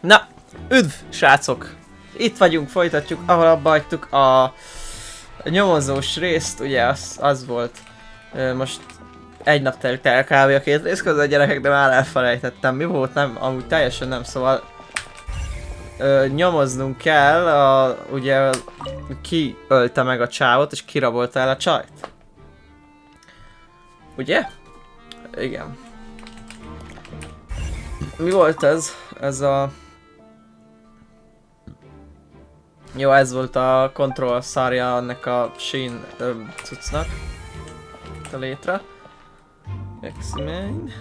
Na, üdv, srácok! Itt vagyunk, folytatjuk, ahol abba hagytuk a nyomozós részt, ugye az volt. Most egy nap telt el kb. A két rész között, a gyerekek, de már elfelejtettem. Mi volt? Nem, amúgy teljesen nem, szóval nyomoznunk kell, ugye ki ölte meg a csávot és kirabolta el a csajt. Ugye? Igen. Mi volt ez? Ez a... Jó, ez volt a control szarja annak a Shin cuccnak. A létre. Examine.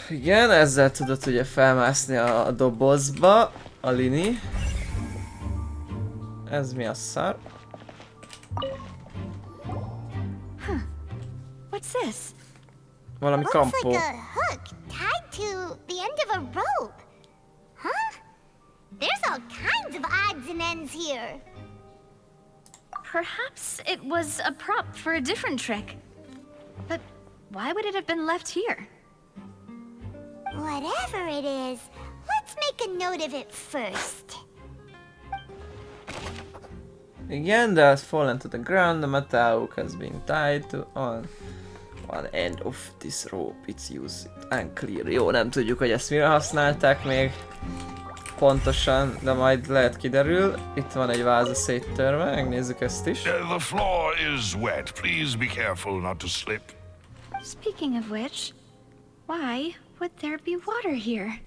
Igen, ezzel tudod ugye felmászni a dobozba, a Lini. Ez mi a szar? What's this? Valami kampó. Looks like a hook tied to the end of a rope. Huh? There's all kinds of odds and ends here. Perhaps it was a prop for a different trick. But why would it have been left here? Whatever it is, let's make a note of it first. Igen, that has fallen to the ground. The metal hook has been tied to one end of this rope. It's used unclear. Jó, nem tudjuk, hogy ezt mire használták még pontosan, de majd lehet kiderül. Itt van egy váza széttörve, megnézzük ezt is. The floor is wet. Please be careful not to slip. Speaking of which, why would there be water here?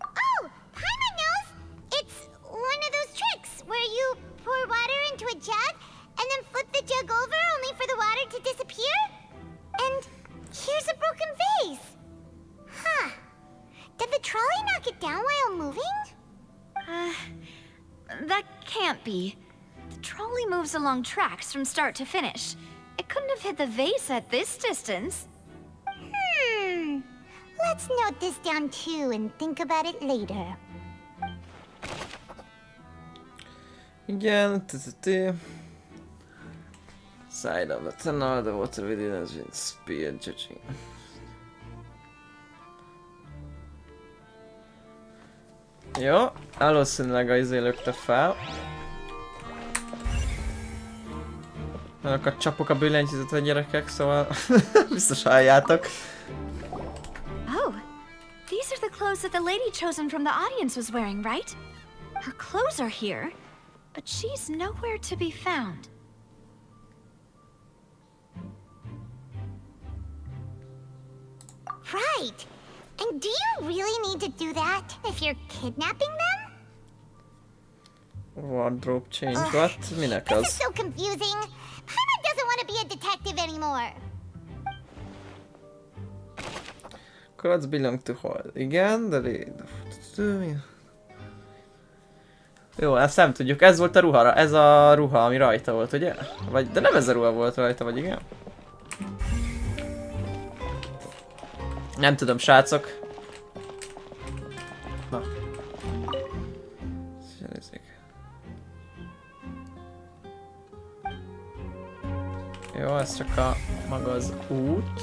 Oh, Paimon knows! It's one of those tricks where you pour water into a jug and then flip the jug over only for the water to disappear? And here's a broken vase. Huh. Did the trolley knock it down while moving? That can't be. The trolley moves along tracks from start to finish. It couldn't have hit the vase at this distance. Let's note this down too and think about it later. Igen, side of the tunnel, the water within has been spilled, judging. Jó, valószínűleg az lökte fel. Azokat csapok a billentyűzetet a gyerekek, szóval biztos halljátok. Oh, these are the clothes that the lady chosen from the audience was wearing, right? Her clothes are here, but she's nowhere to be found. Right. And do you really need to do that if you're kidnapping them? Wardrobe change, what? Minek This is az? so confusing. Paimon doesn't want to be a detective anymore. Clothes belong to hold. Igen, de... Jó, ezt nem tudjuk. Ez volt a ruha, ez a ruha, ami rajta volt, ugye? Vagy, de nem ez a ruha volt rajta, vagy igen? Nem tudom, srácok. Na. Jó, ez csak a maga az út.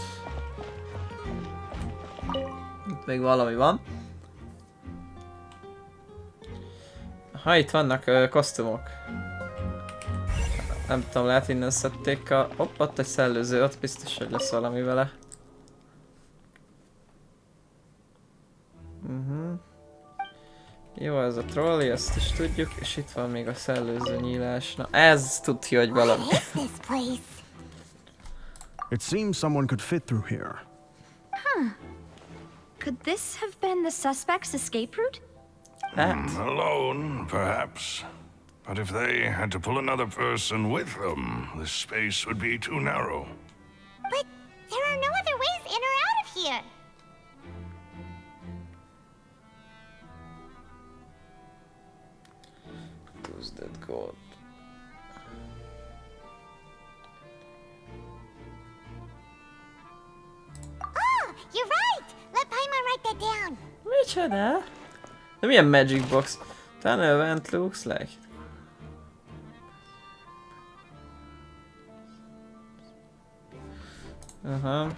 Itt még valami van. Ha itt vannak kosztumok. Nem tudom, lehet innen szedték a... Hopp, ott egy szellőző, ott biztos, hogy lesz valami vele. Jó, ez a trolley, ezt is tudjuk, és itt van még a szellőző nyílás. Na, ez tudja, hogy valami. What is this place? It seems someone could fit through here. Could this have been the suspect's escape route? Hát, Alone, perhaps. But if they had to pull another person with them, the space would be too narrow. But there are no other ways in or out of here. who's that god? Oh, you're right! Let Paimon write that down. Micsoda? De milyen magic box? Tunnel vent looks like. Aha.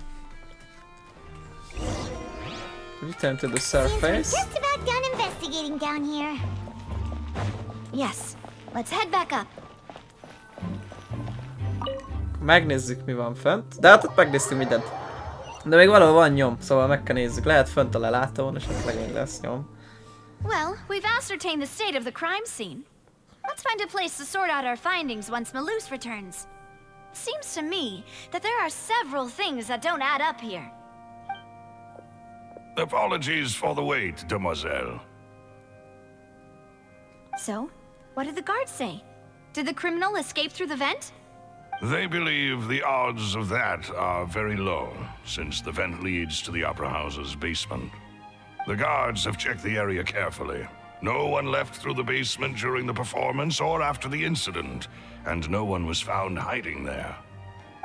Return to the Seems we're surface. just about done investigating down here. Yes, let's head back up. Megnézzük, mi van fönt. De hát ott megnéztünk mindent. De még valahol van nyom, szóval meg kell nézzük. Lehet fönt a lelátón, és esetleg még lesz nyom. Well, we've ascertained the state of the crime scene. Let's find a place to sort out our findings once Malus returns. Seems to me that there are several things that don't add up here. Apologies for the wait, demoiselle. So, what did the guards say? Did the criminal escape through the vent? They believe the odds of that are very low, since the vent leads to the Opera House's basement. The guards have checked the area carefully. No one left through the basement during the performance or after the incident, and no one was found hiding there.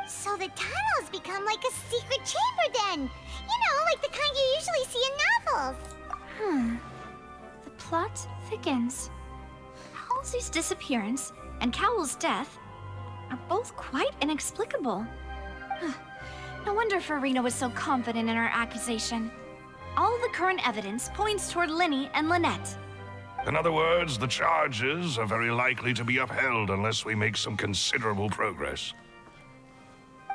So the tunnels become like a secret chamber then. You know, like the kind you usually see in novels. The plot thickens. Halsey's disappearance and Cowell's death are both quite inexplicable. No wonder Farina was so confident in her accusation. All the current evidence points toward Linny and Lynette. In other words, the charges are very likely to be upheld unless we make some considerable progress.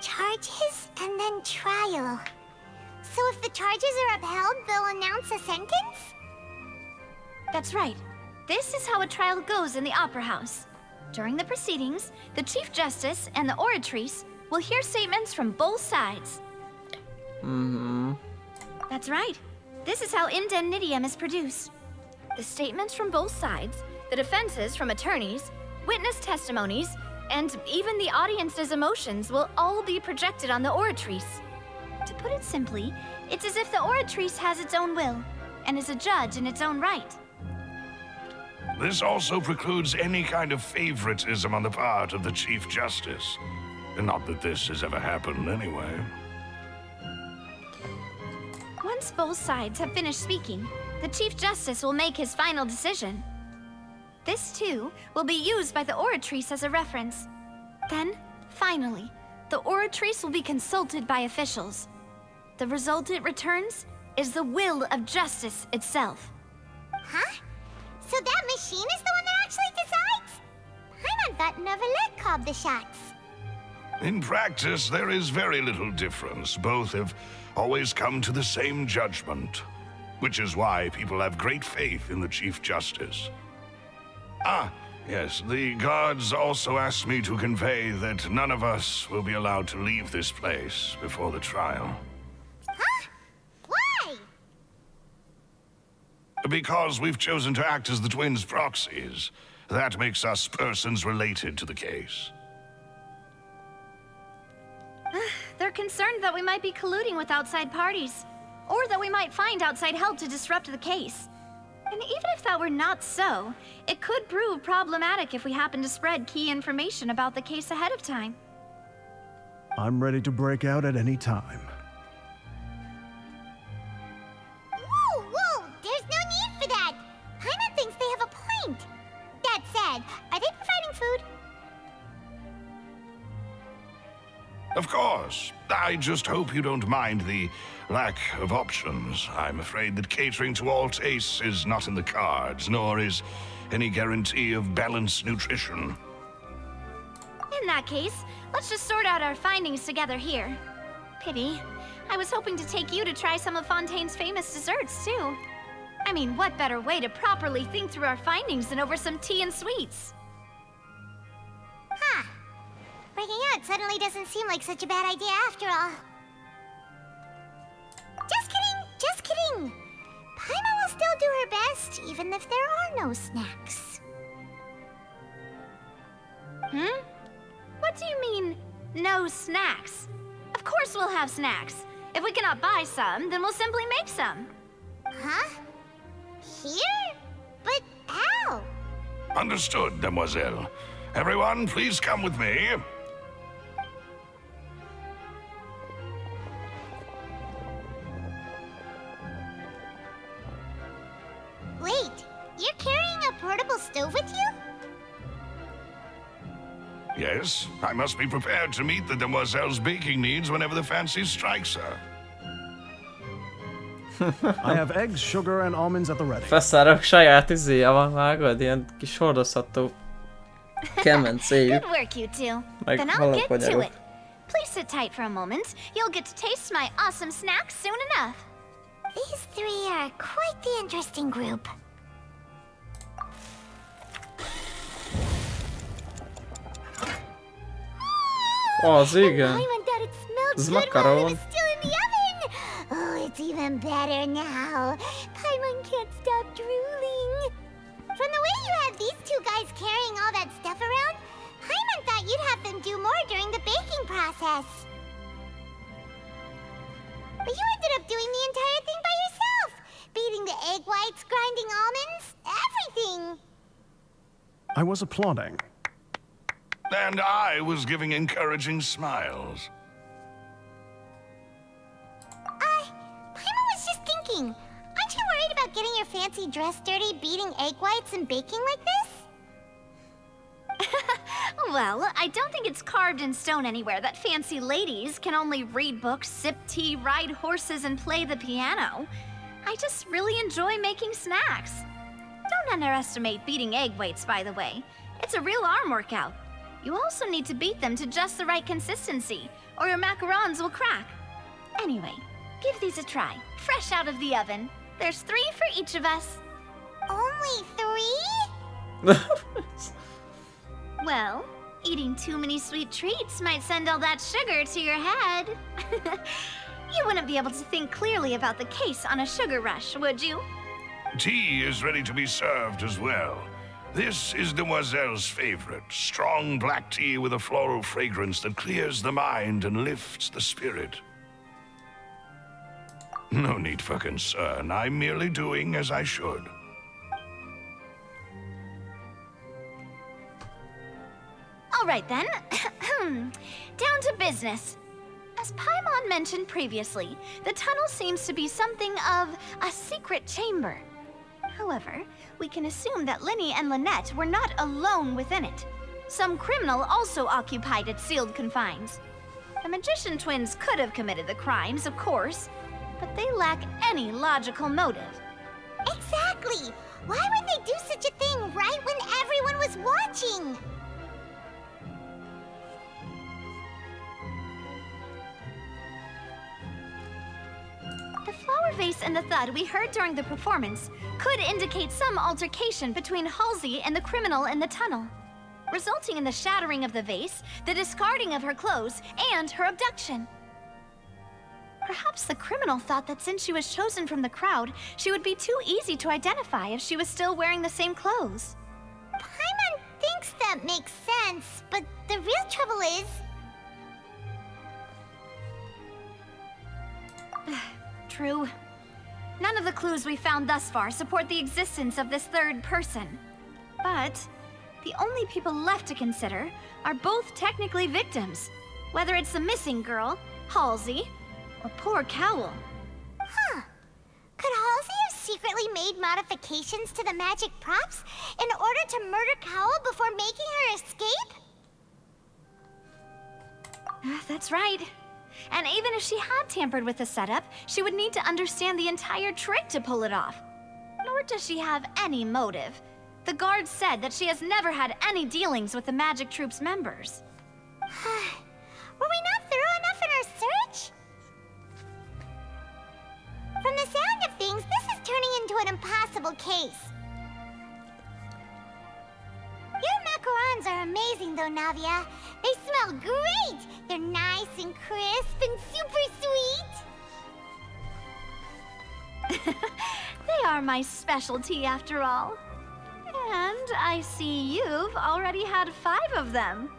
Charges and then trial. So if the charges are upheld, they'll announce a sentence? That's right. This is how a trial goes in the Opera House. During the proceedings, the Chief Justice and the Oratrice will hear statements from both sides. That's right. This is how indemnitium is produced. The statements from both sides, the defenses from attorneys, witness testimonies, and even the audience's emotions will all be projected on the Oratrice. To put it simply, it's as if the Oratrice has its own will and is a judge in its own right. This also precludes any kind of favoritism on the part of the Chief Justice. Not that this has ever happened anyway. Once both sides have finished speaking, the Chief Justice will make his final decision. This, too, will be used by the Oratrice as a reference. Then, finally, the Oratrice will be consulted by officials. The result it returns is the will of justice itself. Huh? So that machine is the one that actually decides? Paimon thought Neverlet called the shots. In practice, there is very little difference. Both have always come to the same judgment, which is why people have great faith in the Chief Justice. Ah, yes, the guards also asked me to convey that none of us will be allowed to leave this place before the trial. Huh? Why? Because we've chosen to act as the twins' proxies. That makes us persons related to the case. They're concerned that we might be colluding with outside parties, or that we might find outside help to disrupt the case. And even if that were not so, it could prove problematic if we happen to spread key information about the case ahead of time. I'm ready to break out at any time. Whoa, whoa! There's no need for that! Paimon thinks they have a point. That said, are they providing food? Of course. I just hope you don't mind the lack of options. I'm afraid that catering to all tastes is not in the cards, nor is any guarantee of balanced nutrition. In that case, let's just sort out our findings together here. Pity. I was hoping to take you to try some of Fontaine's famous desserts, too. I mean, what better way to properly think through our findings than over some tea and sweets? Huh. Breaking out suddenly doesn't seem like such a bad idea after all. Just kidding, just kidding. Paimon will still do her best, even if there are no snacks. What do you mean, no snacks? Of course we'll have snacks. If we cannot buy some, then we'll simply make some. Huh? Here? But how? Understood, demoiselle. Everyone, please come with me. Wait, you're carrying a portable stove with you? Yes, I must be prepared to meet the demoiselle's baking needs whenever the fancy strikes her. I have eggs, sugar, and almonds at the ready. Feszárok saját izéja van, vágod? Ilyen kis hordozható kemencéjük. Good work, you two. Meg Then I'll get to halapanyagok. it. Please sit tight for a moment. You'll get to taste my awesome snacks soon enough. These three are quite the interesting group. Az igen. Paimon thought it smelled Ez good while it makaron. was still in the oven. Oh, it's even better now. Paimon can't stop drooling. From the way you had these two guys carrying all that stuff around, Paimon thought you'd have them do more during the baking process. But you ended up doing the entire thing by yourself. Beating the egg whites, grinding almonds, everything. I was applauding. And I was giving encouraging smiles. Paimon was just thinking, aren't you worried about getting your fancy dress dirty beating egg whites and baking like this? Well, I don't think it's carved in stone anywhere that fancy ladies can only read books, sip tea, ride horses, and play the piano. I just really enjoy making snacks. Don't underestimate beating egg whites, by the way. It's a real arm workout. You also need to beat them to just the right consistency, or your macarons will crack. Anyway, give these a try, fresh out of the oven. There's 3 for each of us. Only 3? Well, eating too many sweet treats might send all that sugar to your head. You wouldn't be able to think clearly about the case on a sugar rush, would you? Tea is ready to be served as well. This is Demoiselle's favorite, strong black tea with a floral fragrance that clears the mind and lifts the spirit. No need for concern. I'm merely doing as I should. All right then. Down to business. As Paimon mentioned previously, the tunnel seems to be something of a secret chamber. However, we can assume that Linny and Lynette were not alone within it. Some criminal also occupied its sealed confines. The magician twins could have committed the crimes, of course, but they lack any logical motive. Exactly! Why would they do such a thing right when everyone was watching? The flower vase and the thud we heard during the performance could indicate some altercation between Halsey and the criminal in the tunnel, resulting in the shattering of the vase, the discarding of her clothes, and her abduction. Perhaps the criminal thought that since she was chosen from the crowd, she would be too easy to identify if she was still wearing the same clothes. Paimon thinks that makes sense, but the real trouble is... True. None of the clues we found thus far support the existence of this third person. But the only people left to consider are both technically victims, whether it's the missing girl, Halsey, or poor Cowl. Huh. Could Halsey have secretly made modifications to the magic props in order to murder Cowl before making her escape? That's right. And even if she had tampered with the setup, she would need to understand the entire trick to pull it off. Nor does she have any motive. The guards said that she has never had any dealings with the Magic Troop's members. Were we not thorough enough in our search? From the sound of things, this is turning into an impossible case. Your macarons are amazing though, Navia. They smell great! They're nice and crisp and super sweet! They are my specialty after all. And I see you've already had 5 of them.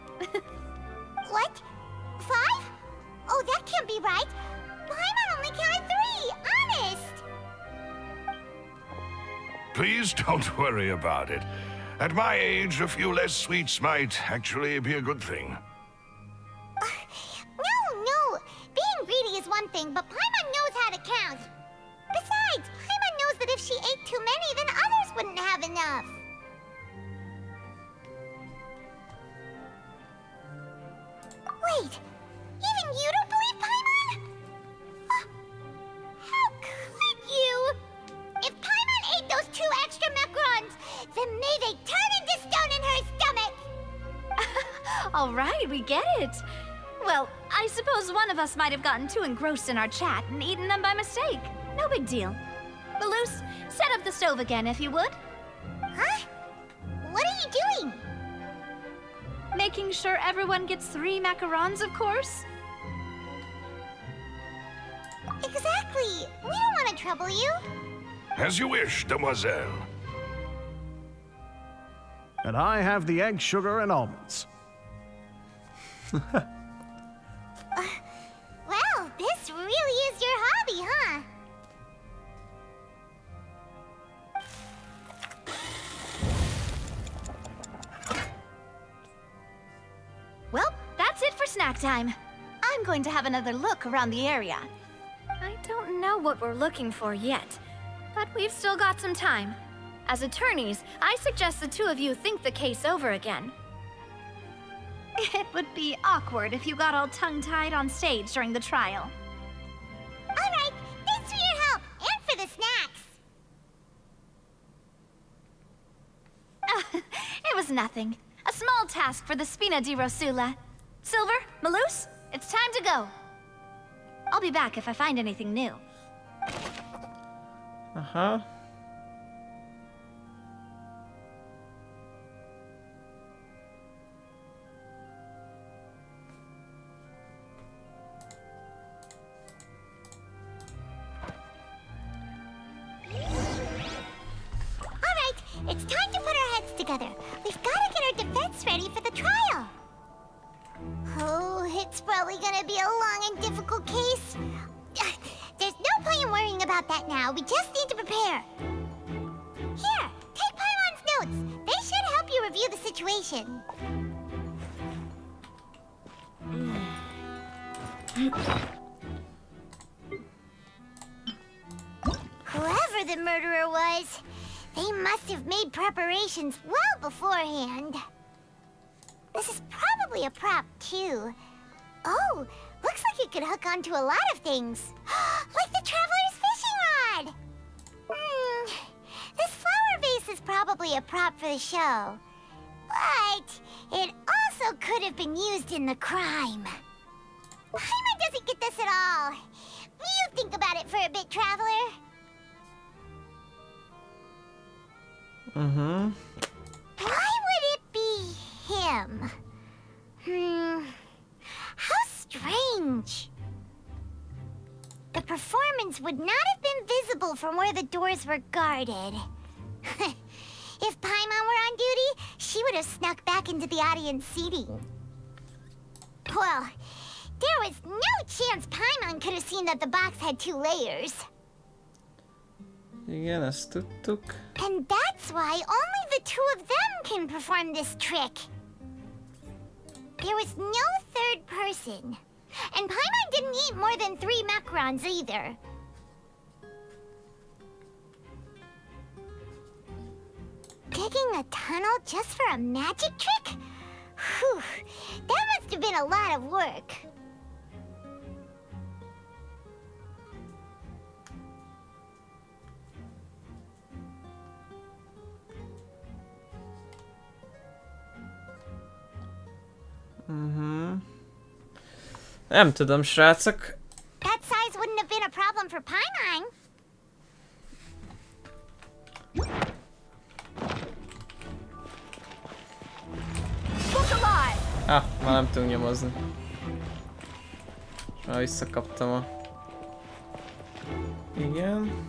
What? 5? Oh, that can't be right. Paimon only counted 3, honest! Please don't worry about it. At my age, a few less sweets might actually be a good thing. No. Being greedy is one thing, but Paimon knows how to count. Besides, Paimon knows that if she ate too many, then others wouldn't have enough. Wait, even you don't believe Paimon? How could All right, we get it. Well, I suppose one of us might have gotten too engrossed in our chat and eaten them by mistake. No big deal. Balloose, set up the stove again if you would. Huh? What are you doing? Making sure everyone gets 3 macarons, of course. Exactly. We don't want to trouble you. As you wish, demoiselle. And I have the egg, sugar, and almonds. Well, this really is your hobby, huh? Well, that's it for snack time. I'm going to have another look around the area. I don't know what we're looking for yet, but we've still got some time. As attorneys, I suggest the 2 of you think the case over again. It would be awkward if you got all tongue-tied on stage during the trial. All right. Thanks for your help and for the snacks. It was nothing. A small task for the Spina di Rosula. Silver, Maloose, it's time to go. I'll be back if I find anything new. Aha. All right. It's time to put our heads together. We've got to get our defense ready for the trial. Oh, it's probably gonna be a long and difficult case. There's no point in worrying about that now. We just need to prepare. Here, take Paimon's notes. They should help you review the situation. Whoever the murderer was, they must have made preparations well beforehand. This is probably a prop, too. Oh, looks like it could hook onto a lot of things. Like the Traveler's fishing rod! This flower vase is probably a prop for the show. But it also could have been used in the crime. Paimon doesn't get this at all. You think about it for a bit, Traveler. Mm-hmm. Why would it be him? How strange. The performance would not have been visible from where the doors were guarded. If Paimon were on duty, she would have snuck back into the audience seating. Well, there was no chance Paimon could have seen that the box had 2 layers. Igen, ezt tudtuk. And that's why only the 2 of them can perform this trick. There was no 3rd person. And Paimon didn't eat more than 3 macarons either. Digging a tunnel just for a magic trick? Whew, that must have been a lot of work. Nem tudom, srácok. That size wouldn't have been a problem for Paimon. Ah, már nem tudunk nyomozni. Már visszakaptam a... Igen.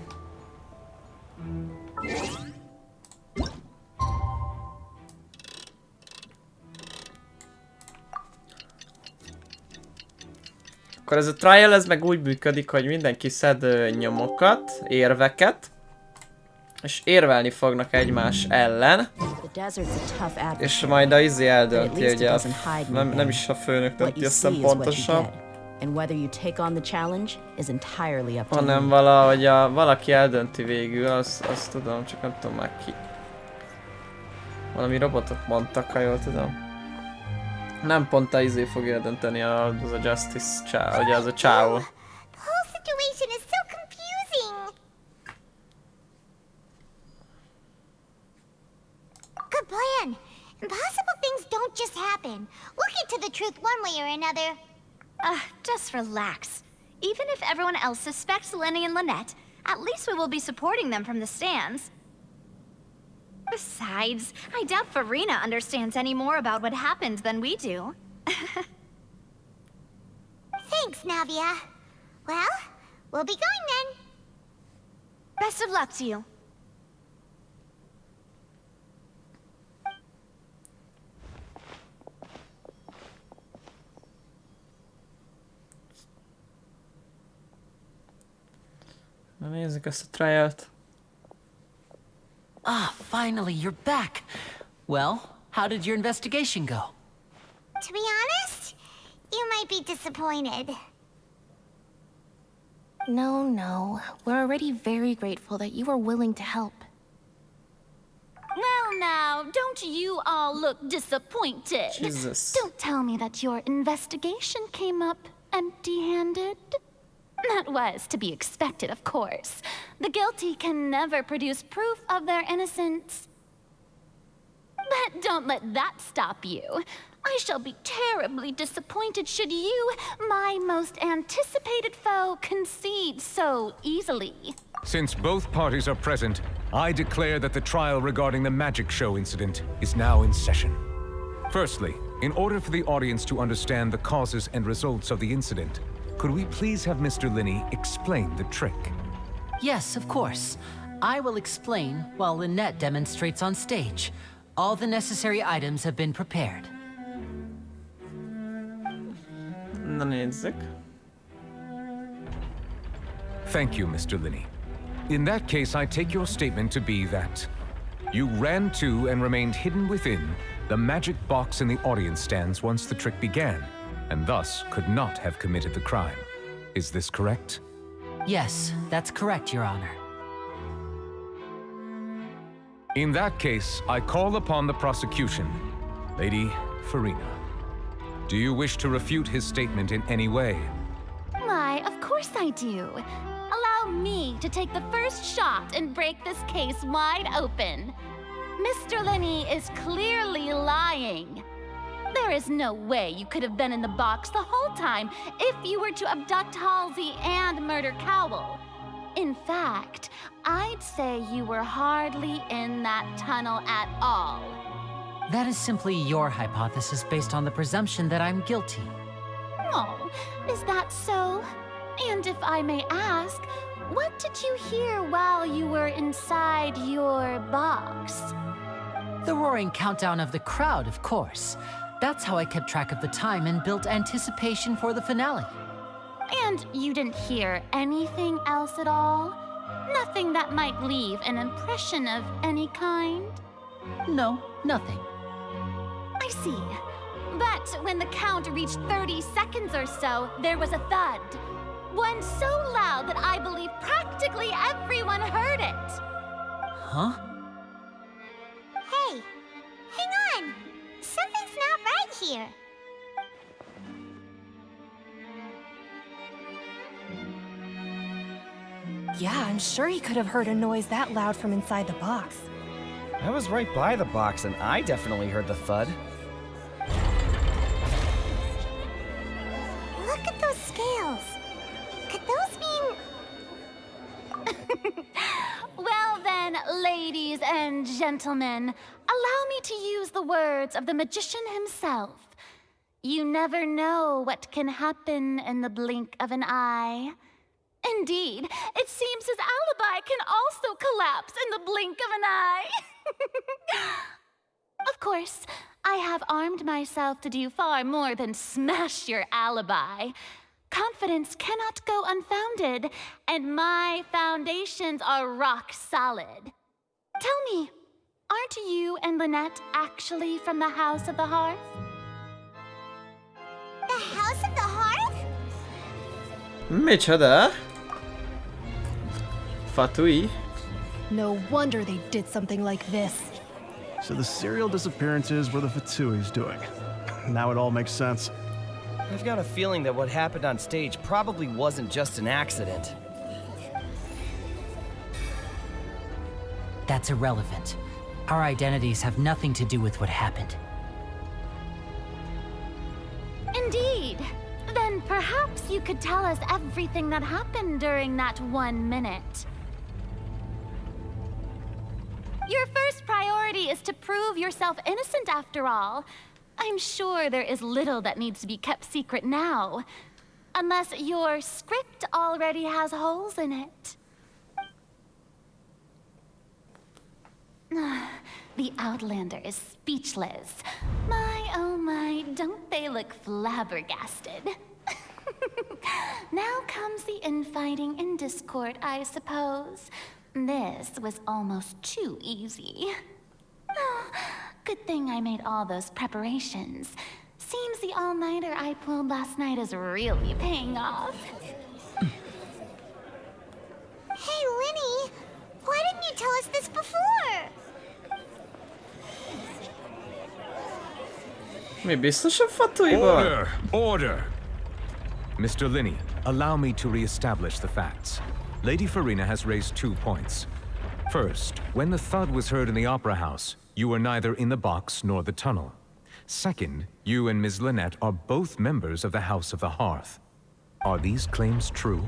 Akkor ez a trial, ez meg úgy működik, hogy mindenki szed nyomokat, érveket, és érvelni fognak egymás ellen, és majd a izé eldönti, ugye az nem is a főnök dönti, azt hiszem pontosan, hanem valahogy valaki eldönti végül, azt tudom, csak nem tudom már ki. Valami robotot mondtak, ha jól tudom. Nem pont a izé fogja eldönteni, az a Justice csá, ugye az a csávó. The whole situation is so confusing. Good plan. Impossible things don't just happen? We'll get to the truth one way or another. Just relax. Even if everyone else suspects Lenny and Lynette, at least we will be supporting them from the stands. Besides, I doubt Farina understands any more about what happened than we do. Thanks, Navia. Well, we'll be going then. Best of luck to you. Na nézzük ezt a trialt. Ah, finally, you're back. Well, how did your investigation go? To be honest, you might be disappointed. No. We're already very grateful that you were willing to help. Well now, don't you all look disappointed? Jesus. Don't tell me that your investigation came up empty-handed. That was to be expected, of course. The guilty can never produce proof of their innocence. But don't let that stop you. I shall be terribly disappointed should you, my most anticipated foe, concede so easily. Since both parties are present, I declare that the trial regarding the magic show incident is now in session. Firstly, in order for the audience to understand the causes and results of the incident, could we please have Mr. Linney explain the trick? Yes, of course. I will explain while Lynette demonstrates on stage. All the necessary items have been prepared. Na nézzük. Thank you, Mr. Linney. In that case, I take your statement to be that you ran to and remained hidden within the magic box in the audience stands once the trick began, and thus could not have committed the crime. Is this correct? Yes, that's correct, Your Honor. In that case, I call upon the prosecution. Lady Farina, do you wish to refute his statement in any way? Why, of course I do. Allow me to take the first shot and break this case wide open. Mr. Linney is clearly lying. There is no way you could have been in the box the whole time if you were to abduct Halsey and murder Cowell. In fact, I'd say you were hardly in that tunnel at all. That is simply your hypothesis based on the presumption that I'm guilty. Oh, is that so? And if I may ask, what did you hear while you were inside your box? The roaring countdown of the crowd, of course. That's how I kept track of the time and built anticipation for the finale. And you didn't hear anything else at all? Nothing that might leave an impression of any kind? No, nothing. I see. But when the count reached 30 seconds or so, there was a thud. One so loud that I believe practically everyone heard it. Huh? Hey, hang on. Something's not right here. Yeah, I'm sure he could have heard a noise that loud from inside the box. I was right by the box and I definitely heard the thud. Look at those scales. Could those mean... Well then, ladies and gentlemen, allow me to use the words of the magician himself. You never know what can happen in the blink of an eye. Indeed, it seems his alibi can also collapse in the blink of an eye. Of course, I have armed myself to do far more than smash your alibi. Confidence cannot go unfounded, and my foundations are rock solid. Tell me, aren't you and Lynette actually from the House of the Hearth? The House of the Hearth? Micsoda? Fatui? No wonder they did something like this. So the serial disappearances were the Fatui's doing. Now it all makes sense. I've got a feeling that what happened on stage probably wasn't just an accident. That's irrelevant. Our identities have nothing to do with what happened. if you could tell us everything that happened during that 1 minute. Your first priority is to prove yourself innocent after all. I'm sure there is little that needs to be kept secret now. Unless your script already has holes in it. The Outlander is speechless. My, oh my, don't they look flabbergasted? Now comes the infighting and discord, I suppose. This was almost too easy. Good thing I made all those preparations. Seems the all-nighter I pulled last night is really paying off. Hey, Linny, why didn't you tell us this before? Mi biztos a fatúiból? Order! Order! Mr. Linney, allow me to re-establish the facts. Lady Farina has raised 2 points. First, when the thud was heard in the Opera House, you were neither in the box nor the tunnel. Second, you and Ms. Lynette are both members of the House of the Hearth. Are these claims true?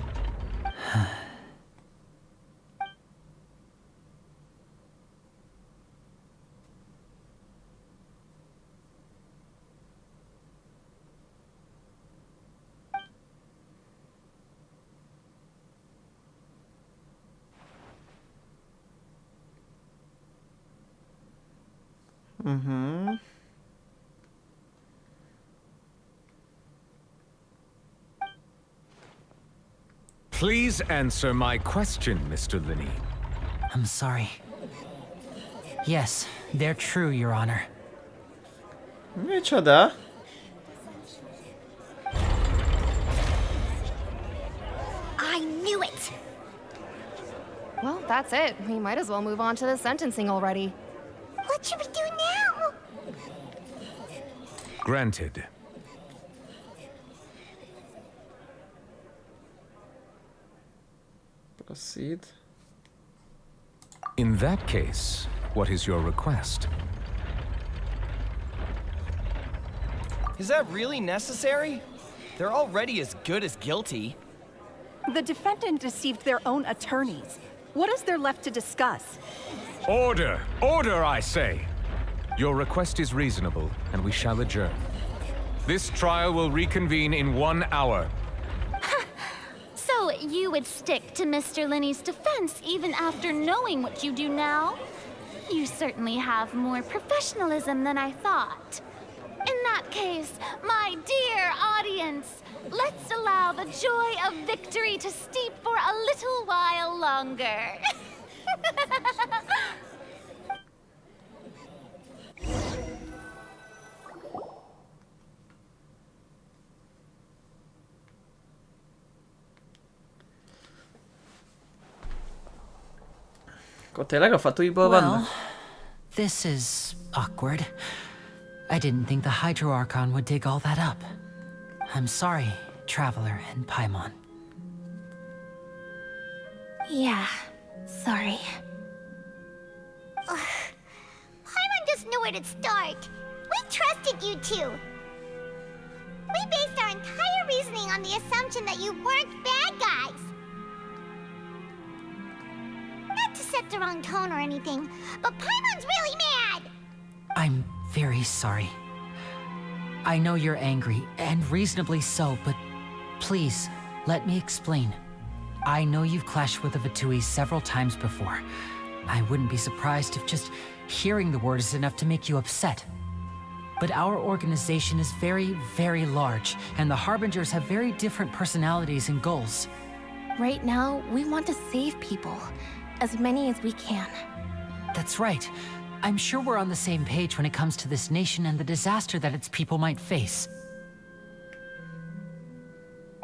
Mhm. Please answer my question, Mr. Linney. I'm sorry. Yes, they're true, Your Honor. Micsoda? I knew it! Well, that's it. We might as well move on to the sentencing already. What should we do now? Granted. Proceed. In that case, what is your request? Is that really necessary? They're already as good as guilty. The defendant deceived their own attorneys. What is there left to discuss? Order! Order, I say! Your request is reasonable, and we shall adjourn. This trial will reconvene in 1 hour. So you would stick to Mr. Linney's defense even after knowing what you do now? You certainly have more professionalism than I thought. In that case, my dear audience, let's allow the joy of victory to steep for a little while longer. Akkor tényleg a fatúiból van? Well, this is awkward. I didn't think the Hydro Archon would dig all that up. I'm sorry, Traveler and Paimon. Yeah, sorry. Paimon doesn't know where to start. We trusted you two. We based our entire reasoning on the assumption that you weren't bad guys. Not to set the wrong tone or anything, but Paimon's really mad! I'm very sorry. I know you're angry, and reasonably so, but please, let me explain. I know you've clashed with the Vatuis several times before. I wouldn't be surprised if just hearing the word is enough to make you upset. But our organization is very, very large, and the Harbingers have very different personalities and goals. Right now, we want to save people. As many as we can. That's right. I'm sure we're on the same page when it comes to this nation and the disaster that its people might face.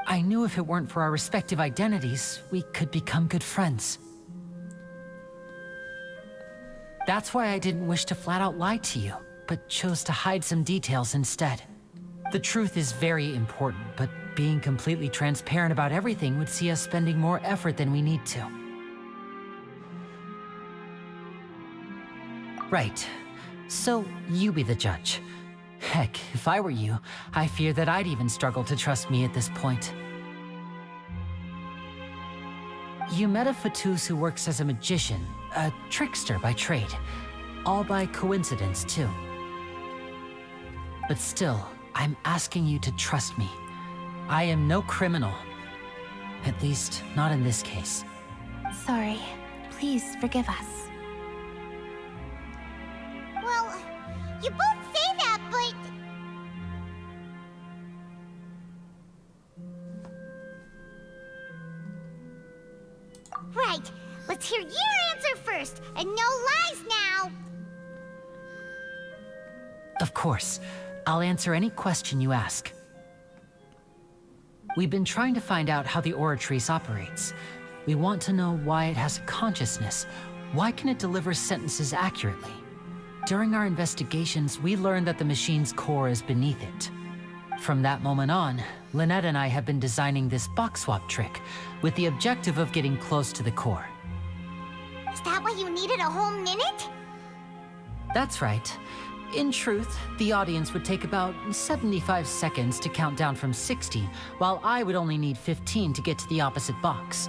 I knew if it weren't for our respective identities, we could become good friends. That's why I didn't wish to flat out lie to you, but chose to hide some details instead. The truth is very important, but being completely transparent about everything would see us spending more effort than we need to. Right. So, you be the judge. Heck, if I were you, I fear that I'd even struggle to trust me at this point. You met a Fatus who works as a magician, a trickster by trade. All by coincidence, too. But still, I'm asking you to trust me. I am no criminal. At least, not in this case. Sorry. Please forgive us. Well, you both say that, but... Right. Let's hear your answer first, and no lies now! Of course. I'll answer any question you ask. We've been trying to find out how the Oratrice operates. We want to know why it has a consciousness. Why can it deliver sentences accurately? During our investigations, we learned that the machine's core is beneath it. From that moment on, Lynette and I have been designing this box swap trick with the objective of getting close to the core. Is that why you needed a whole minute? That's right. In truth, the audience would take about 75 seconds to count down from 60, while I would only need 15 to get to the opposite box.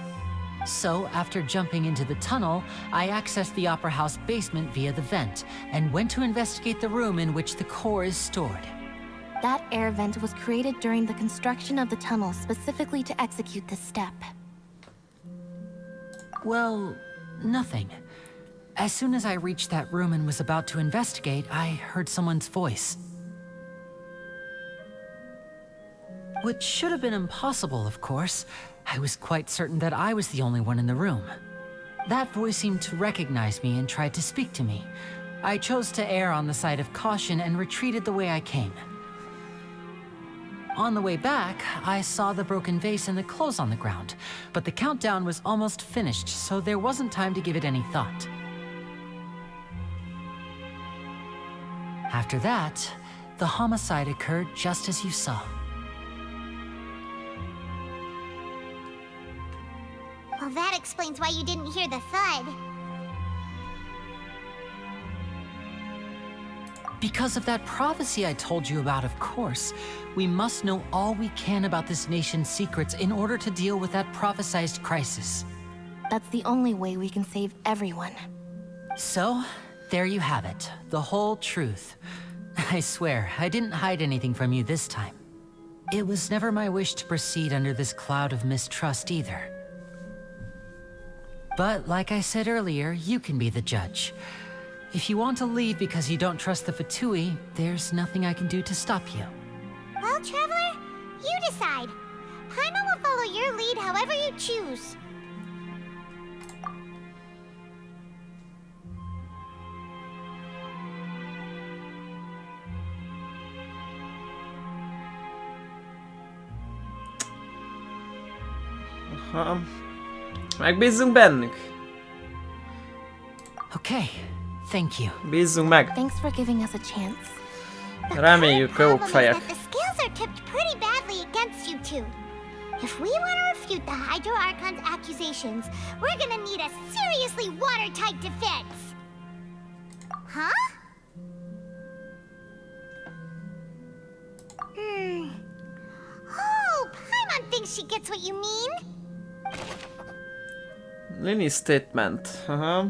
So, after jumping into the tunnel, I accessed the Opera House basement via the vent, and went to investigate the room in which the core is stored. That air vent was created during the construction of the tunnel specifically to execute this step. Well, nothing. As soon as I reached that room and was about to investigate, I heard someone's voice. Which should have been impossible, of course. I was quite certain that I was the only one in the room. That voice seemed to recognize me and tried to speak to me. I chose to err on the side of caution and retreated the way I came. On the way back, I saw the broken vase and the clothes on the ground, but the countdown was almost finished, so there wasn't time to give it any thought. After that, the homicide occurred just as you saw. Well, that explains why you didn't hear the thud. Because of that prophecy I told you about, of course. We must know all we can about this nation's secrets in order to deal with that prophesized crisis. That's the only way we can save everyone. So, there you have it. The whole truth. I swear, I didn't hide anything from you this time. It was never my wish to proceed under this cloud of mistrust either. But like I said earlier, you can be the judge. If you want to leave because you don't trust the Fatui, there's nothing I can do to stop you. Well, Traveler, you decide. Paimon will follow your lead however you choose. Aha. Megbízzunk bennük? Okay, thank you. Bízzunk meg. Thanks for giving us a chance. Reméljük, jók fejek. The scales are tipped pretty badly against you two. If we want to refute the Hydro Archon's accusations, we're gonna need a seriously watertight defense. Huh? Oh, Paimon thinks she gets what you mean. Lini statement. Aha.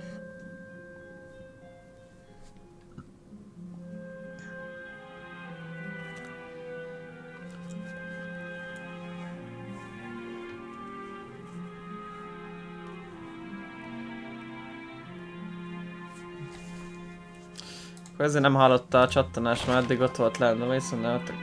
Ezért nem hallotta a csattanást, mert eddig ott volt lenne, vagy viszont nem ott.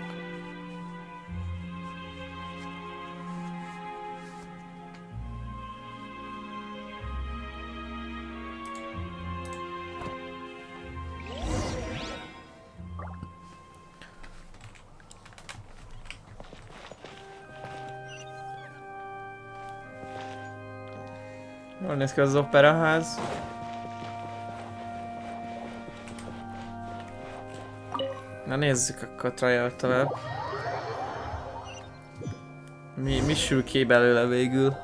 Jól néz ki az operaház. Na nézzük akkor trial tovább. Mi sül ki belőle végül?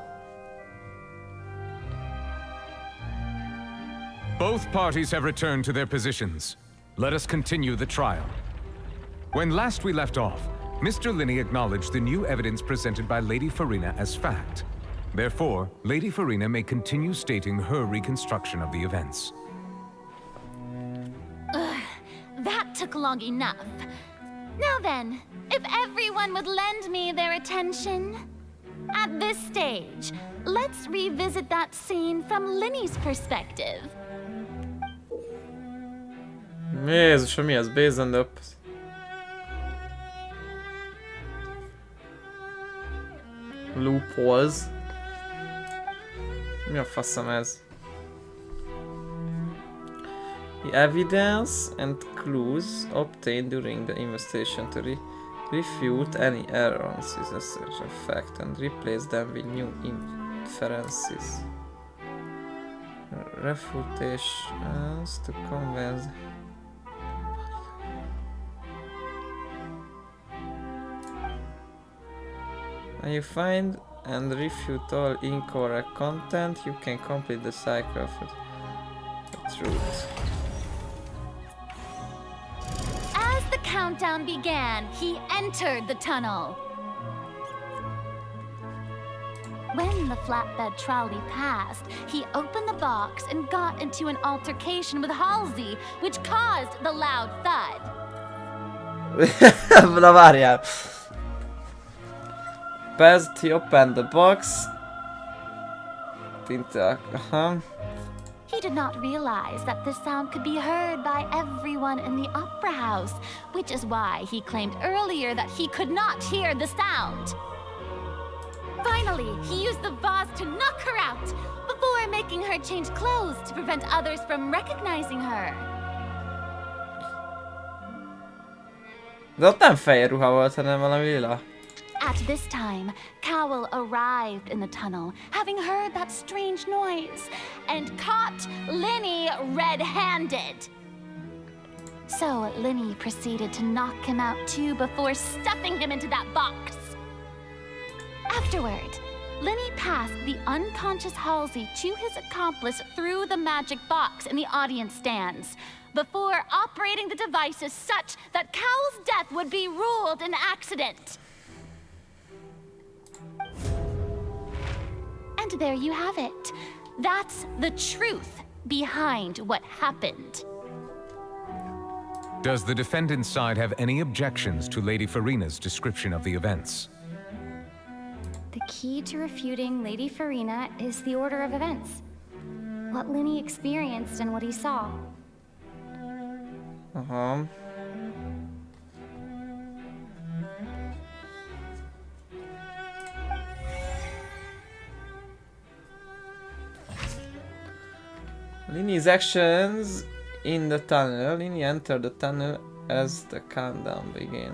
Both parties have returned to their positions. Let us continue the trial. When last we left off, Mr. Linney acknowledged the new evidence presented by Lady Farina as fact. Therefore, Lady Farina may continue stating her reconstruction of the events. That took long enough. Now then, if everyone would lend me their attention. At this stage, let's revisit that scene from Linny's perspective. Jézusom, mi az? Based on the... Loopholes. Mi a faszom ez? The evidence and clues obtained during the investigation to refute any errors is a search of fact and replace them with new inferences. Refutations to convince. When you find and refute all incorrect content, you can complete the cycle of the truth. As the countdown began, he entered the tunnel. When the flatbed trolley passed, he opened the box and got into an altercation with Halsey, which caused the loud thud. Na várjál! First he opened the box. He did not realize that the sound could be heard by everyone in the opera house, which is why he claimed earlier that he could not hear the sound. Finally, he used the vase to knock her out, before making her change clothes to prevent others from recognizing her. De ott nem fehér ruha volt, hanem valami lila. At this time, Cowell arrived in the tunnel, having heard that strange noise, and caught Linny red-handed. So Linny proceeded to knock him out too before stuffing him into that box. Afterward, Linny passed the unconscious Halsey to his accomplice through the magic box in the audience stands, before operating the devices such that Cowell's death would be ruled an accident. And there you have it. That's the truth behind what happened. Does the defendant's side have any objections to Lady Farina's description of the events? The key to refuting Lady Farina is the order of events. What Linny experienced and what he saw. Linny's actions in the tunnel. Linny entered the tunnel as the countdown began.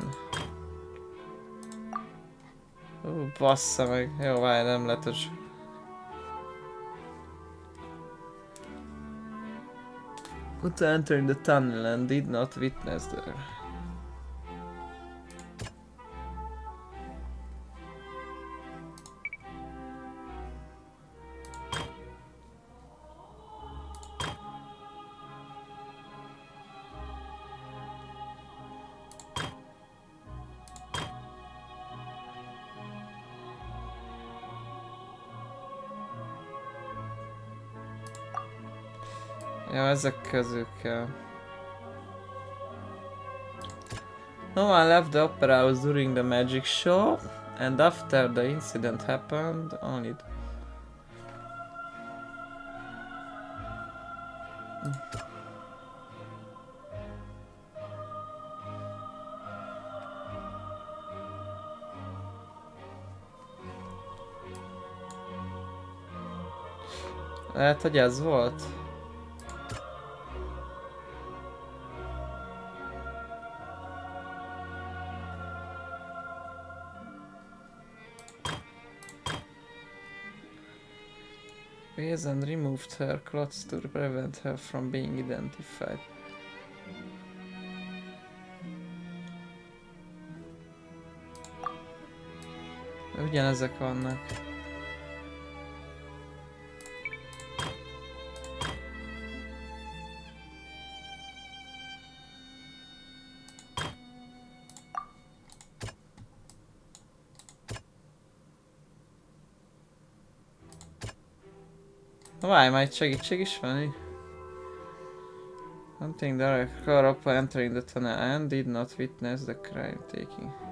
Bassza meg. Jó, várj, nem lehet, hogy... Who entered the tunnel and did not witness there. Ja, ezek közül kell. No one left the opera house during the magic show, and after the incident happened, only... Lehet, hogy ez volt? And removed her clothes to prevent her from being identified. Ugyanezek vannak. Na várj, már itt segítség is van. Hunting the car upon entering the tunnel and did not witness the crime taking.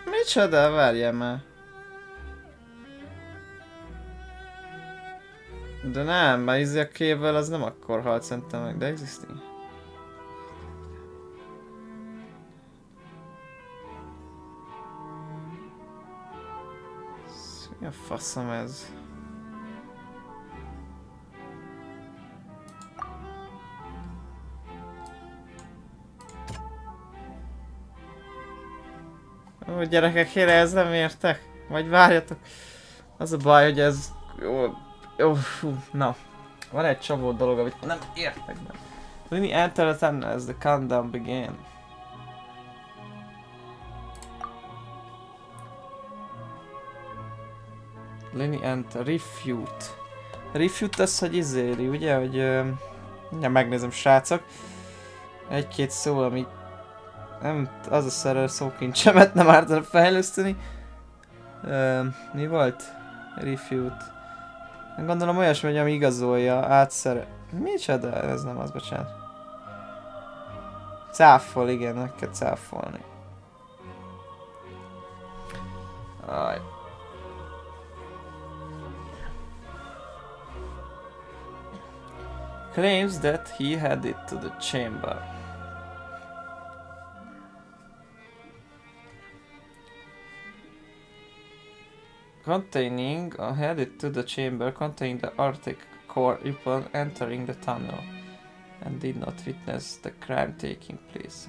Micsoda, várjál már. De nem, már izé a kével az nem akkor halt szerintem meg, de existing. Mi a faszom ez? Ó, gyerekek, én ez nem értek. Vagy várjatok. Az a baj, hogy ez... Jó, fú, na. Van egy csomó dolog, amit nem értek meg. Lini enter the tunnel as the countdown began. Lini enter, refute. Refute az, hogy izéli, ugye, hogy... Ja, megnézem, srácok. Egy-két szó, ami... Nem, az a szerelő szókincsemet nem ártana fejleszteni. Mi volt? Refute. Gondolom olyasmi, hogy ami igazolja, átszere... Micsoda? Ez nem az, bocsánat. Cáfol, igen, meg kell cáfolni. Aj. Claims that he had it to the chamber. Containing headed to the chamber containing the Arctic core upon entering the tunnel and did not witness the crime taking place.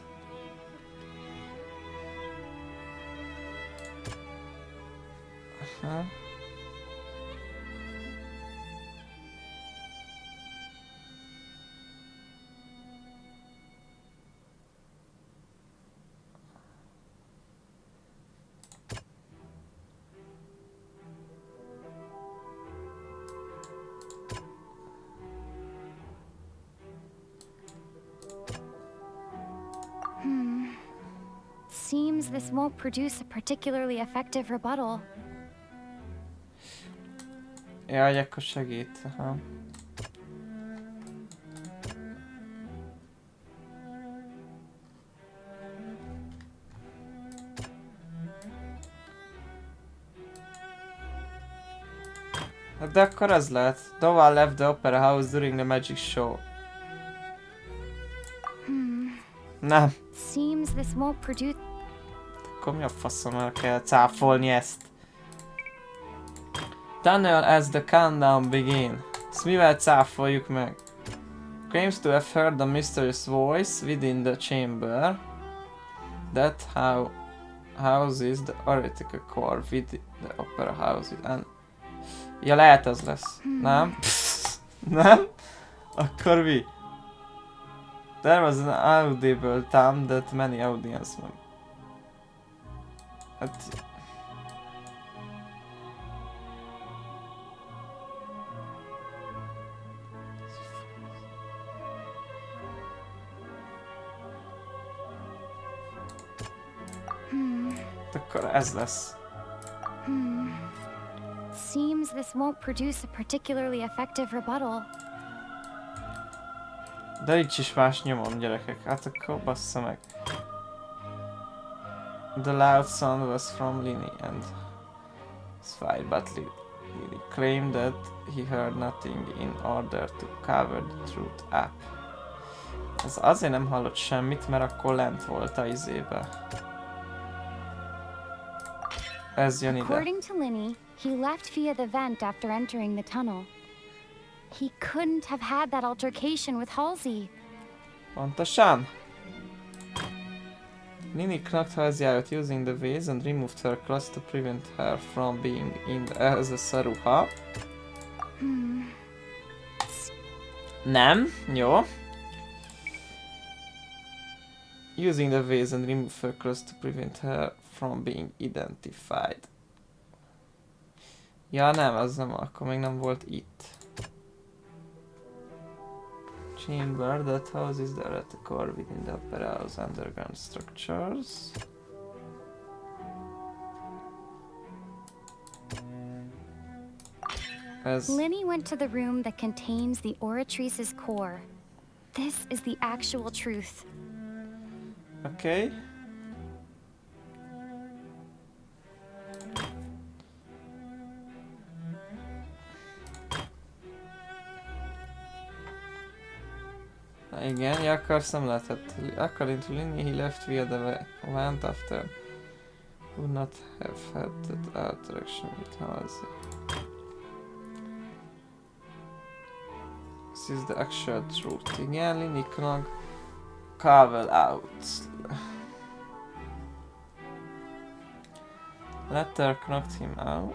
Seems this won't produce a particularly effective rebuttal. Jaj, akkor segít. Aha. Hát de akkor ez lehet. Dova left the opera house during the magic show. Nem. Seems this won't produce. Akkor mi a faszomra kell cáfolni ezt? Tunnel as the countdown begin. Ezt mivel cáfoljuk meg? Claims to have heard a mysterious voice within the chamber. That houses the heretical core within the opera house. And... Ja, lehet az lesz. Nem? Nem? Akkor mi? There was an audible time that many audience members. Hát... Akkor ez lesz. Seems this won't produce a particularly effective rebuttal. De nincs is más nyomom, gyerekek. Hát akkor bassza meg. The loud sound was from Lini and his fight, but Lini claimed that he heard nothing in order to cover the truth up. Ez azért nem hallott semmit, mert akkor lent volt a izébe. Ez jön ide. According to Lini, he left via the vent after entering the tunnel. He couldn't have had that altercation with Halsey. Pontosan. Lini knocked Halsey out using the vase and removed her clothes to prevent her from being in as a Saruha. Nem, jó. Using the vase and remove her clothes to prevent her from being identified. Ja nem, az nem, akkor még nem volt itt. Chamber, that house is there at the core within the upper house underground structures. Lenny went to the room that contains the Oratrice's core. This is the actual truth. Okay. Na igen, Jakars nem lehetett. According to Lenny, he left via the vent after. Would not have had that interaction with Halsey. This is the actual truth. Igen, Lenny-nak Cable out. Letter knocked him out.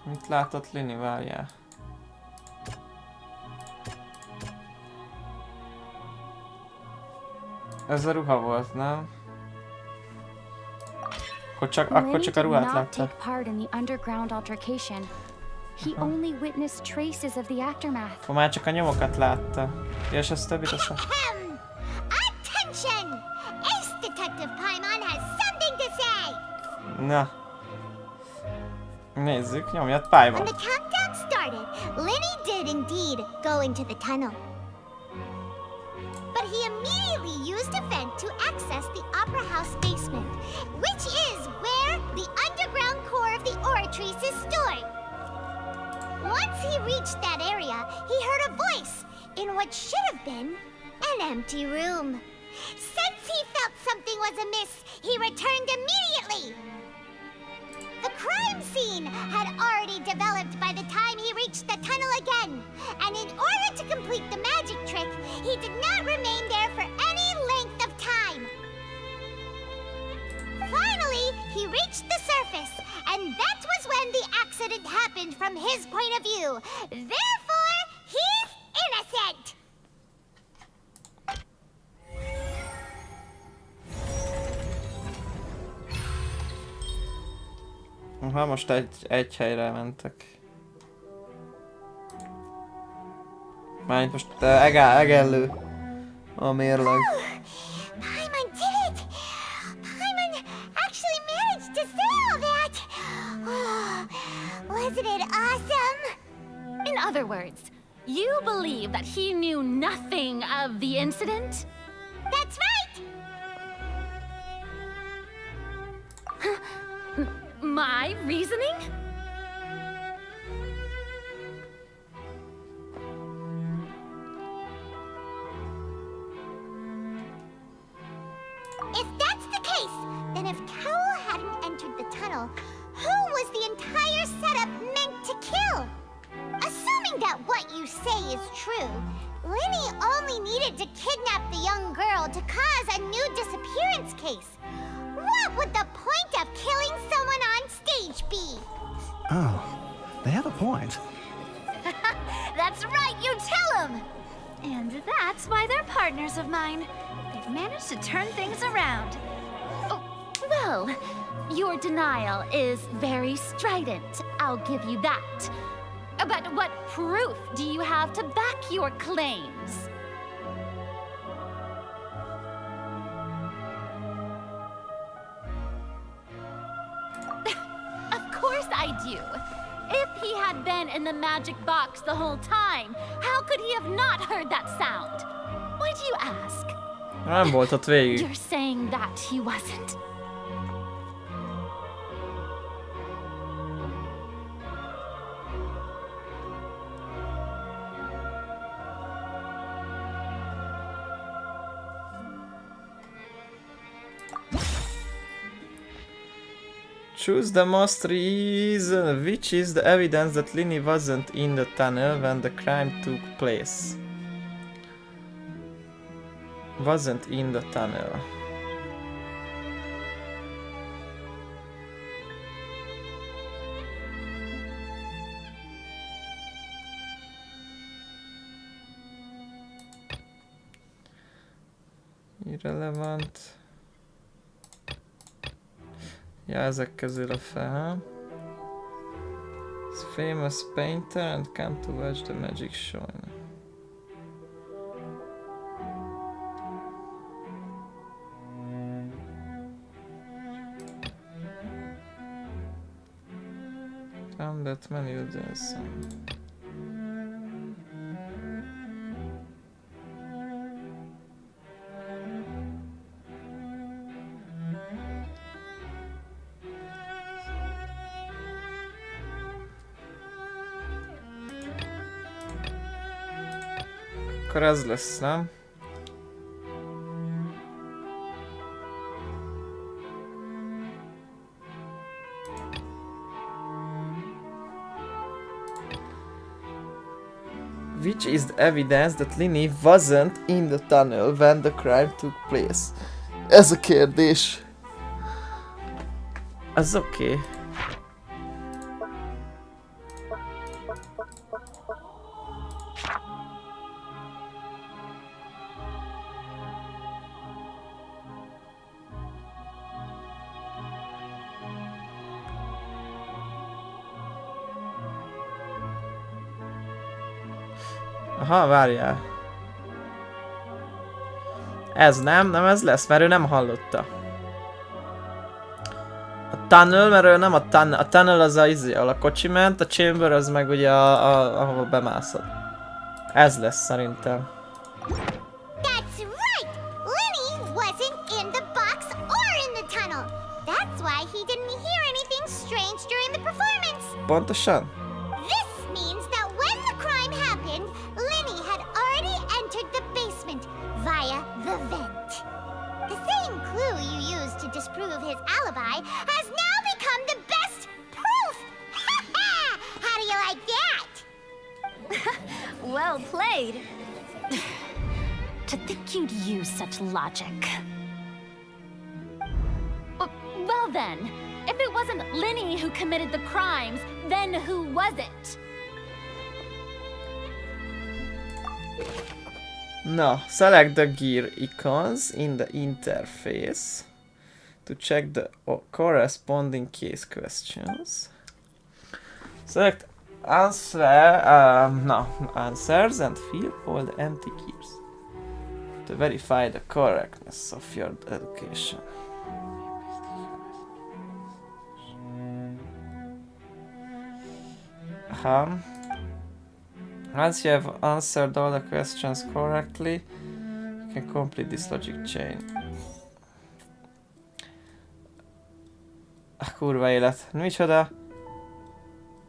Mit látott Lenny, várjál? Ez a ruha volt, nem? Akkor csak a ruhát látta. Take part in the underground altercation. He only witnessed traces of the aftermath. Akkor már csak a nyomokat látta. És ezt többit azt Attention! Ace Detective Paimon has something to say! Na. Nézzük, nyomjad Paimon. When the countdown started, Lenny did indeed go into the tunnel. But he immediately used a vent to access the Opera House basement, which is where the underground core of the Oratrice is stored. Once he reached that area, he heard a voice in what should have been an empty room. Since he felt something was amiss, he returned immediately. The crime scene had already developed by the time he reached the tunnel again, and in order to complete the magic trick, he did not remain there for any length of time. Finally, he reached the surface, and that was when the accident happened from his point of view. Therefore, he's innocent! Aha, most egy helyre mentek. Mármint most egyenlő a mérleg. Paimon did it! Paimon actually managed to say all that! Wasn't it awesome? In other words, you believe that he knew nothing of the incident? That's right! My reasoning? If that's the case, then if Cowell hadn't entered the tunnel, who was the entire setup meant to kill? Assuming that what you say is true, Lenny only needed to kidnap the young girl to cause a new disappearance case. What would the point of killing someone on stage be? Oh, they have a point. That's right, you tell them! And that's why they're partners of mine. They've managed to turn things around. Oh, well, your denial is very strident, I'll give you that. But what proof do you have to back your claims? Of course I do. If he had been in the magic box the whole time, how could he have not heard that sound? Why do you ask? Nem volt ott végig. You're saying that he wasn't? Choose the most reason, which is the evidence that Lenny wasn't in the tunnel when the crime took place. Wasn't in the tunnel. Irrelevant. Ja, ezek közül a fel. Famous painter and come to watch the magic show. That many audience. Akkor ez lesz, nem? Which is the evidence that Lini wasn't in the tunnel when the crime took place? Ez a kérdés. Az oké. Aha, várjál. Ez nem ez lesz, mert ő nem hallotta. A tunnel, mert ő nem a tunnel az a izé, ahol a kocsi ment, a chamber az meg ugye ahova bemászod. Ez lesz szerintem. That's right! Lenny wasn't in the box or in the tunnel. That's why he didn't hear anything strange during the performance. Pontosan? This means that when the crime happened, Lenny had already entered the basement via the vent. The same clue you used to disprove his alibi has now become the best proof! How do you like that? Well played. To think you'd use such logic. Well then, if it wasn't Lenny who committed the crimes, then who was it? No, select the gear icons in the interface to check the corresponding case questions. Select answers and fill all the empty gears to verify the correctness of your education. Once you have answered all the questions correctly, you can complete this logic chain. Kurva élet. Micsoda?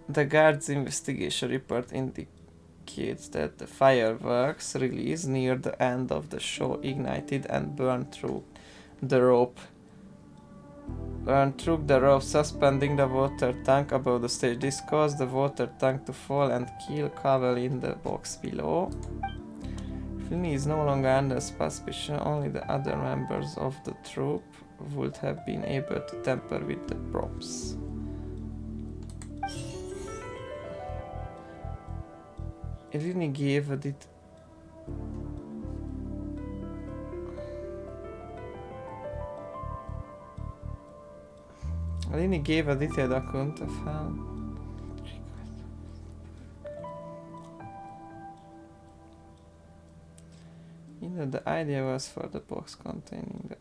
The guard's investigation report indicates that the fireworks released near the end of the show ignited and burned through the rope. Suspending the water tank above the stage. This caused the water tank to fall and kill Cowell in the box below. Finney is no longer under suspicion. Only the other members of the troupe would have been able to tamper with the props. Finney gave it. Lini gave a detailed account of how the idea was for the box containing the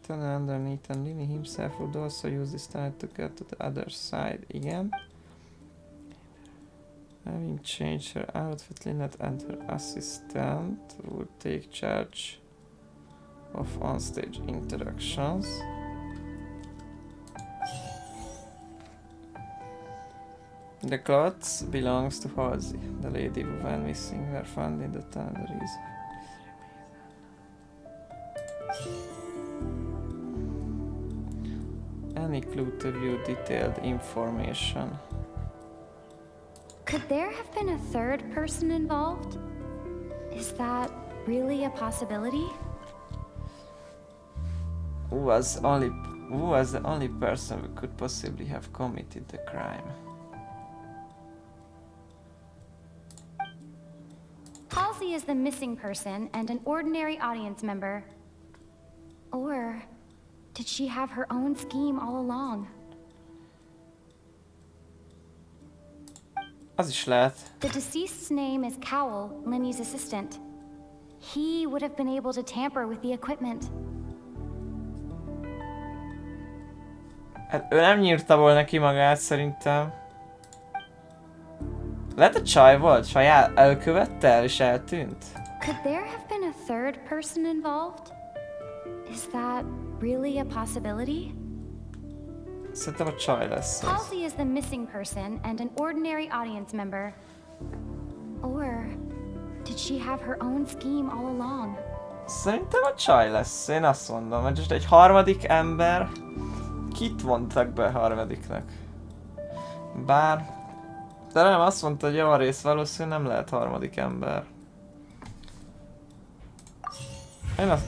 tunnel underneath, and Lini himself would also use this tunnel to get to the other side again. Having changed her outfit, Lynette and her assistant would take charge of on-stage interactions. The clothes belongs to Halsey. The lady who went missing were found in the tunnel. Any clue to view detailed information? Could there have been a third person involved? Is that really a possibility? Who was the only person who could possibly have committed the crime? Halsey Halsey is the missing person and an ordinary audience member. Or did she have her own scheme all along? Az is lehet. The deceased's name is Cowell, Lenny's assistant. He would have been able to tamper with the equipment. Hát ő nem nyírta volna ki magát szerintem. Lehet a csaj volt? Saját elkövette el és eltűnt? Could there have been a third person involved? Is that really a possibility? Szerintem a csaj lesz az. Halsey is the missing person and an ordinary audience member. Or did she have her own scheme all along? Szerintem a csaj lesz, én azt mondom, hogy most egy harmadik ember. Kit vontak be harmadiknak? Bár... De nem, azt mondta, hogy javarészt valószínűleg nem lehet harmadik ember. Én azt...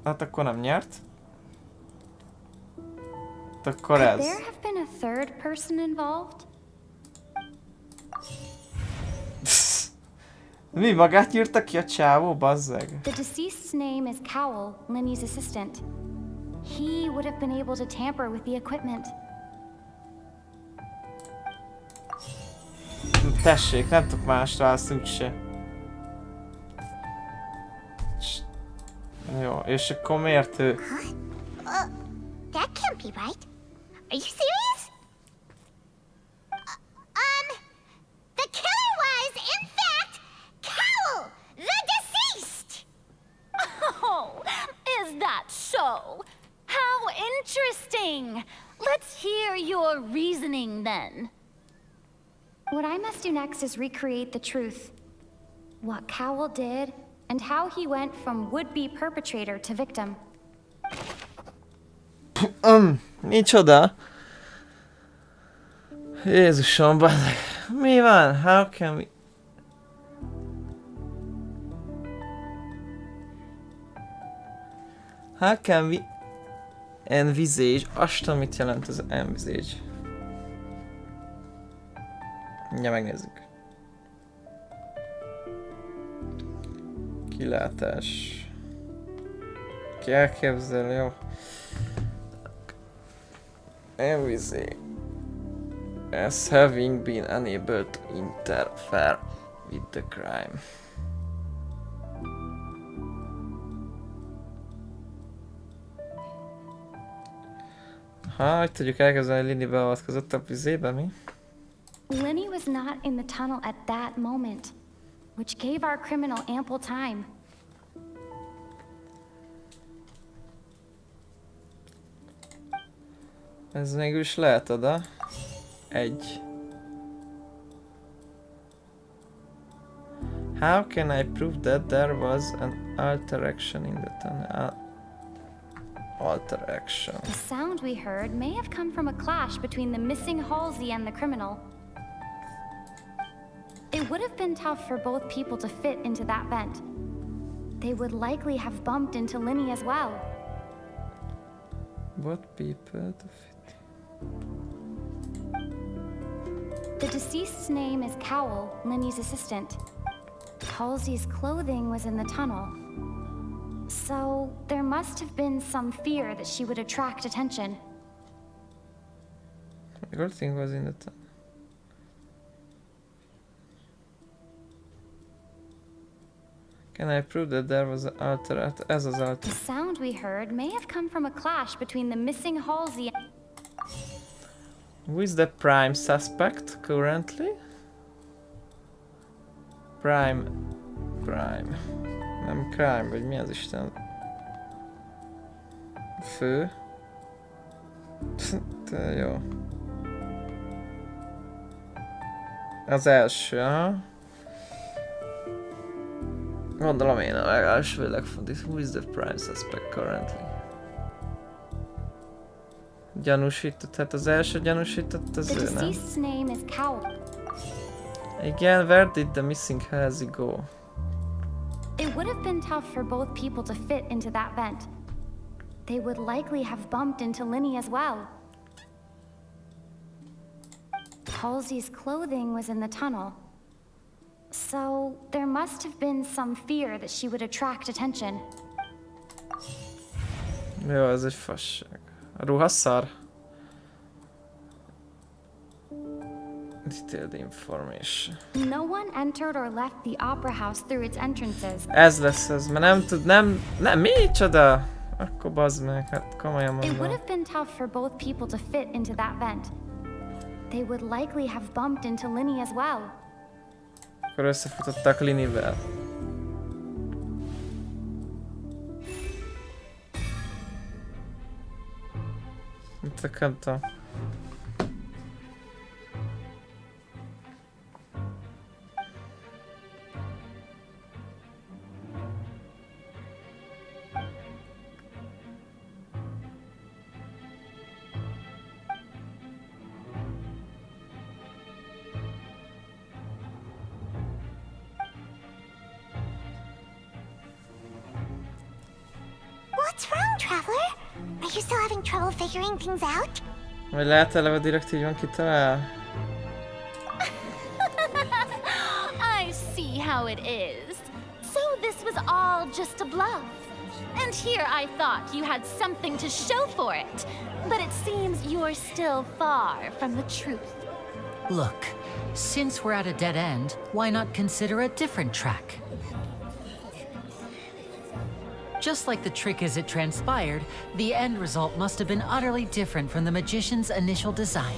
Hát akkor nem nyert. Hát akkor Could ez. there have been a third person involved? Mi, magát nyírta ki a csávó, bazzeg? The deceased's name is Cowell, Lenny's assistant. He would have been able to tamper with the equipment. Tessék, nem tudok más választani se. Jó, és akkor miért ő? That can't be right. Are you serious? The killer was, in fact, Cowell, the deceased! Oh, is that so? How interesting! Let's hear your reasoning then. What I must do next is recreate the truth. What Cowell did, and how he went from would-be perpetrator to victim. Micsoda? Jézusom, bazdmeg. Mi van? How can we... How can we... Envisage? Azt tudom, mit jelent az envisage. Ja, megnézzük. Kilátás. Ki elképzel, jó. Envisage. As having been unable to interfere with the crime. Hogy tudjuk elkezdeni, hogy Lini beavatkozott a vizébe, mi? Lenny was not in the tunnel at that moment, which gave our criminal ample time. Ez mégis lehet oda. Egy. How can I prove that there was an alter action in the tunnel? Alter action. The sound we heard may have come from a clash between the missing Halsey and the criminal. It would have been tough for both people to fit into that vent. They would likely have bumped into Lenny as well. What people to fit? The deceased's name is Cowell, Lenny's assistant. Halsey's clothing was in the tunnel. So, there must have been some fear that she would attract attention. Everything was in the tunnel. Can I prove that there was an alter as az alter? The sound we heard may have come from a clash between the missing Halsey and... Who is the prime suspect currently? Prime. Nem crime, vagy mi az Isten? Fő. De jó. Az első, aha. Gondolom én a legelső, legfontos. Who is the prime suspect currently? Gyanúsított, hát az első gyanúsított az ő, nem? deceased's name is Cowell. Igen, where did the missing Halsey go? It would have been tough for both people to fit into that vent. They would likely have bumped into Lenny as well. Halsey's clothing was in the tunnel. So there must have been some fear that she would attract attention. Jó, ez egy fasság. A ruha szar. Detailed information. No one entered or left the opera house through its entrances. Ez lesz ez, mert nem tud, nem, micsoda? Akkor bazd meg, hát komolyan It would mondom. have been tough for both people to fit into that vent. They would likely have bumped into Linny as well. Akkor összefutottak Linivel. Nem tudom. What's wrong, Traveler? Are you still having trouble figuring things out? Vagy lehet eleve direkt így van kitalál? I see how it is. So this was all just a bluff. And here I thought you had something to show for it. But it seems you're still far from the truth. Look, since we're at a dead end, why not consider a different track? Just like the trick as it transpired, the end result must have been utterly different from the magician's initial design.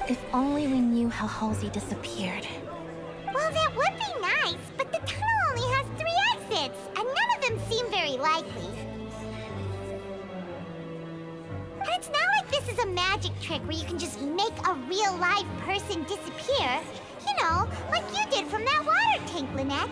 If only we knew how Halsey disappeared. Well, that would be nice, but the tunnel only has 3 exits, and none of them seem very likely. And it's not like this is a magic trick where you can just make a real live person disappear. You know, like you did from that water tank, Lynette.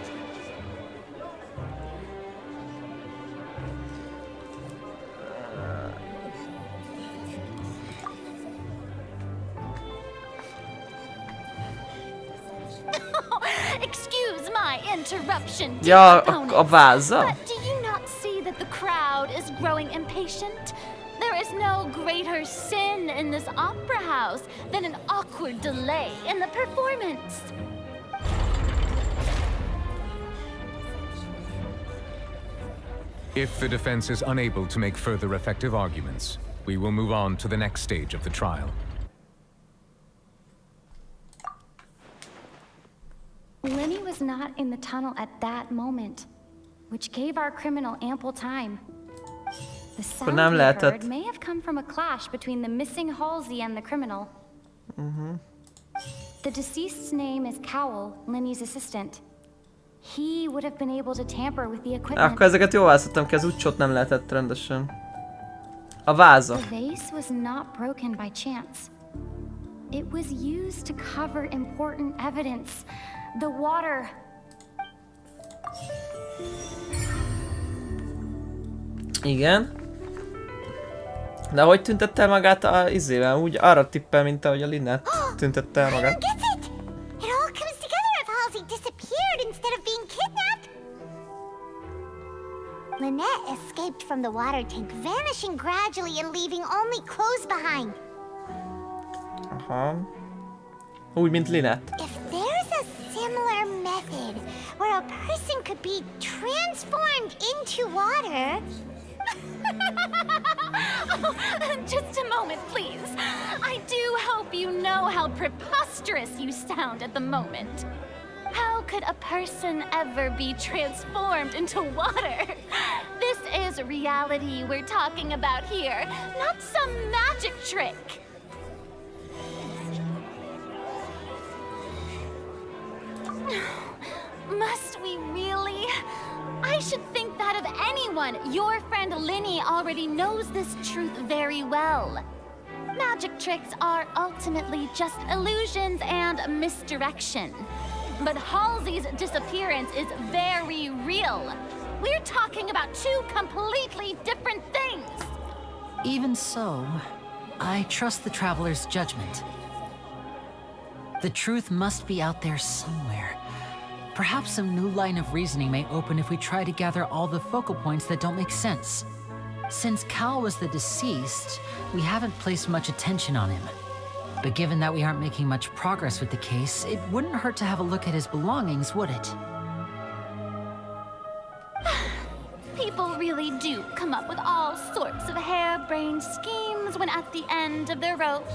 Excuse my interruption, dear Ja, opponents, a váza? but do you not see that the crowd is growing impatient? There is no greater sin in this opera house than an awkward delay in the performance. If the defense is unable to make further effective arguments, we will move on to the next stage of the trial. Linny was not in the tunnel at that moment, which gave our criminal ample time. The sound we heard may have come from a clash between the missing Halsey and the criminal. The deceased's name is Cowell, Linny's assistant. He would have been able to tamper with the equipment. Akkor ezeket jól választottam ki, az úgysót nem lehetett rendesen. A váza. The vase was not broken by chance. It was used to cover important evidence. The water. Igen. De hogy tüntette el magát a izével? Úgy arra tippel, mint ahogy a Lynette tüntette el magát. It all comes together if Halsey disappeared instead of being kidnapped. Lynette escaped from the water tank, vanishing gradually and leaving only clothes behind. Aha. Úgy, mint Lynette. If there's a similar method where a person could be transformed into water... Oh, just a moment, please. I do hope you know how preposterous you sound at the moment. How could a person ever be transformed into water? This is reality we're talking about here, not some magic trick. Must we really? I should think that of anyone. Your friend Linny already knows this truth very well. Magic tricks are ultimately just illusions and misdirection. But Halsey's disappearance is very real. We're talking about 2 completely different things. Even so, I trust the traveler's judgment. The truth must be out there somewhere. Perhaps some new line of reasoning may open if we try to gather all the focal points that don't make sense. Since Cal was the deceased, we haven't placed much attention on him. But given that we aren't making much progress with the case, it wouldn't hurt to have a look at his belongings, would it? People really do come up with all sorts of harebrained schemes when at the end of their rope.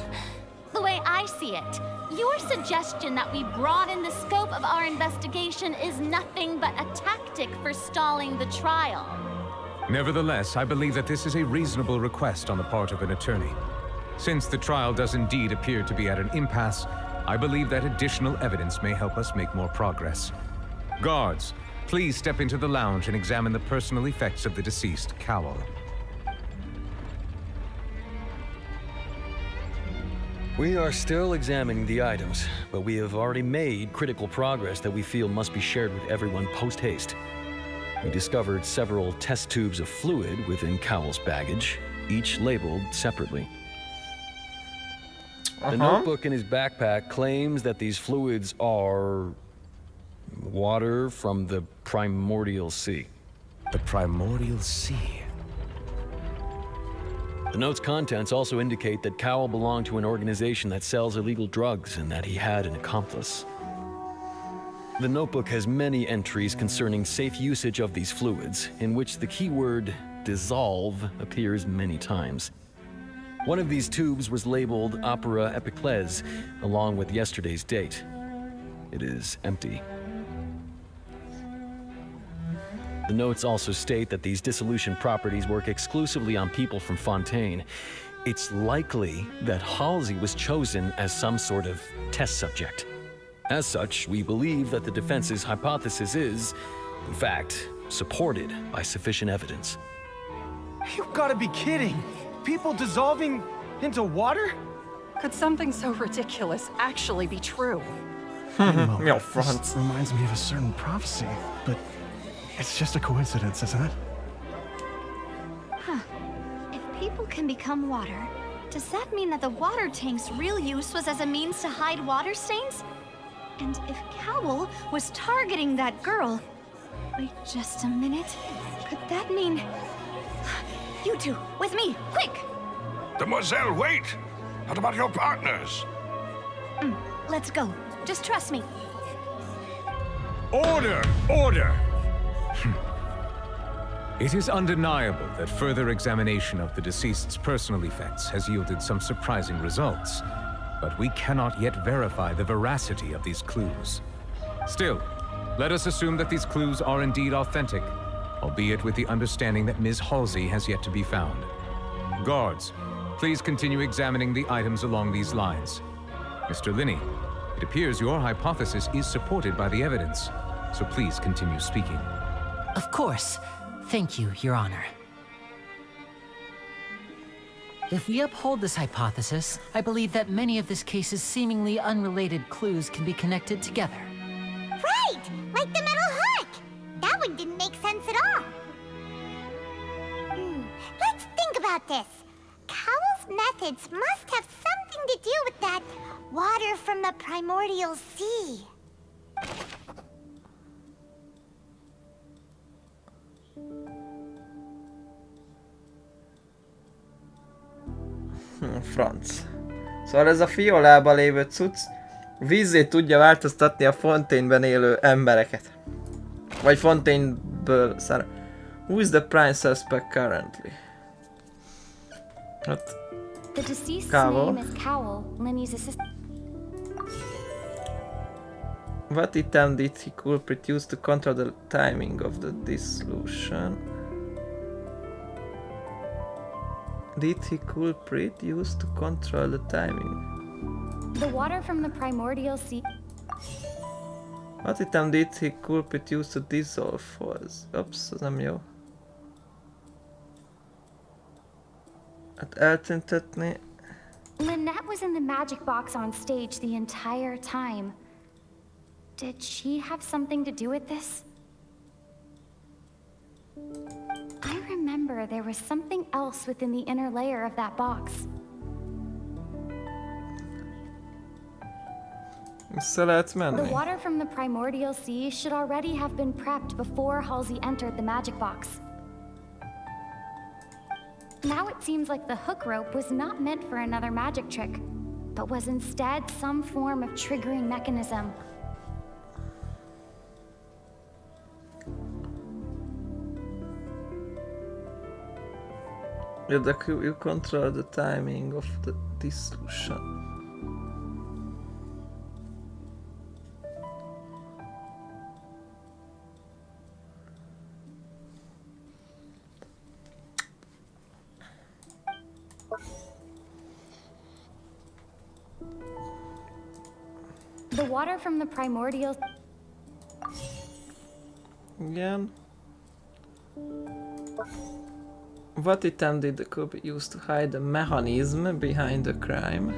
The way I see it, your suggestion that we broaden the scope of our investigation is nothing but a tactic for stalling the trial. Nevertheless, I believe that this is a reasonable request on the part of an attorney. Since the trial does indeed appear to be at an impasse, I believe that additional evidence may help us make more progress. Guards, please step into the lounge and examine the personal effects of the deceased, Cowl. We are still examining the items, but we have already made critical progress that we feel must be shared with everyone post-haste. We discovered several test tubes of fluid within Cowell's baggage, each labeled separately. The notebook in his backpack claims that these fluids are water from the primordial sea. The primordial sea? The note's contents also indicate that Cowell belonged to an organization that sells illegal drugs and that he had an accomplice. The notebook has many entries concerning safe usage of these fluids, in which the keyword dissolve appears many times. One of these tubes was labeled Opera Epiclese, along with yesterday's date. It is empty. The notes also state that these dissolution properties work exclusively on people from Fontaine. It's likely that Halsey was chosen as some sort of test subject. As such, we believe that the defense's hypothesis is, in fact, supported by sufficient evidence. You've got to be kidding! People dissolving into water? Could something so ridiculous actually be true? Well, this reminds me of a certain prophecy, but it's just a coincidence, isn't it? Huh. If people can become water, does that mean that the water tank's real use was as a means to hide water stains? And if Cowell was targeting that girl... Wait just a minute. Could that mean... You two, with me, quick! Demoiselle, wait! What about your partners? Let's go. Just trust me. Order! Order! It is undeniable that further examination of the deceased's personal effects has yielded some surprising results, but we cannot yet verify the veracity of these clues. Still, let us assume that these clues are indeed authentic, albeit with the understanding that Ms. Halsey has yet to be found. Guards, please continue examining the items along these lines. Mr. Linney, it appears your hypothesis is supported by the evidence, so please continue speaking. Of course. Thank you, Your Honor. If we uphold this hypothesis, I believe that many of this case's seemingly unrelated clues can be connected together. Right! Like the metal hook! That one didn't make sense at all. Let's think about this. Cowell's methods must have something to do with that water from the primordial sea. Franc. Szóval ez a fiolába lévő cucc vízzé tudja változtatni a Fontaine-ben élő embereket. Vagy Fontaine-ből szár. Who is the prime suspect currently? Hát... The deceased's Cowell. name is Cowell, Lenny's assistant. What item did he culprit use to control the timing of the dissolution? Did he culprit use to control the timing? The water from the primordial sea. What item did he culprit use to dissolve was? Oops, az nem jó. Hát eltüntetni. Lynette was in the magic box on stage the entire time. Did she have something to do with this? I remember there was something else within the inner layer of that box. Vissza lehet The menni. water from the primordial sea should already have been prepped before Halsey entered the magic box. Now it seems like the hook rope was not meant for another magic trick. but was instead some form of triggering mechanism. You control the timing of the dissolution. The water from the primordial... Again. What item did the copy use to hide the mechanism behind the crime?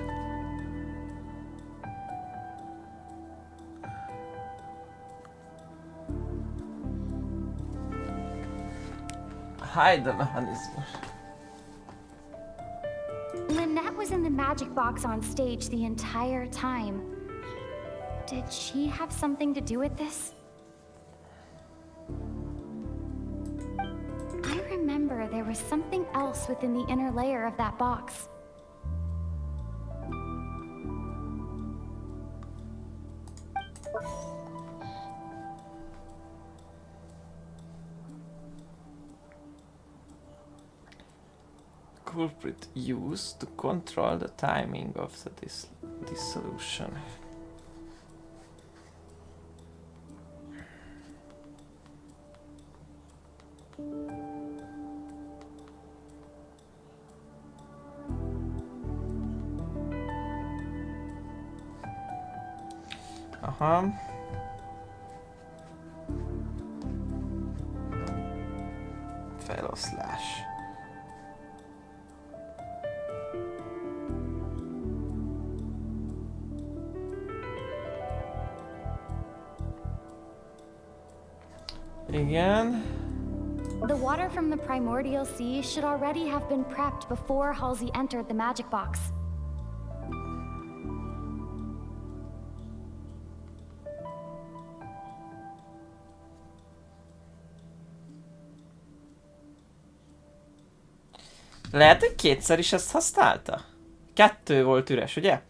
Hide the mechanism. Lynette was in the magic box on stage the entire time. Did she have something to do with this? I remember there was something else within the inner layer of that box. Culprit used to control the timing of the dissolution. Aha. Feloszlás. Igen. The water from the primordial sea should already have been prepped before Halsey entered the magic box. Lehet, hogy kétszer is ezt használta? 2 volt üres, ugye?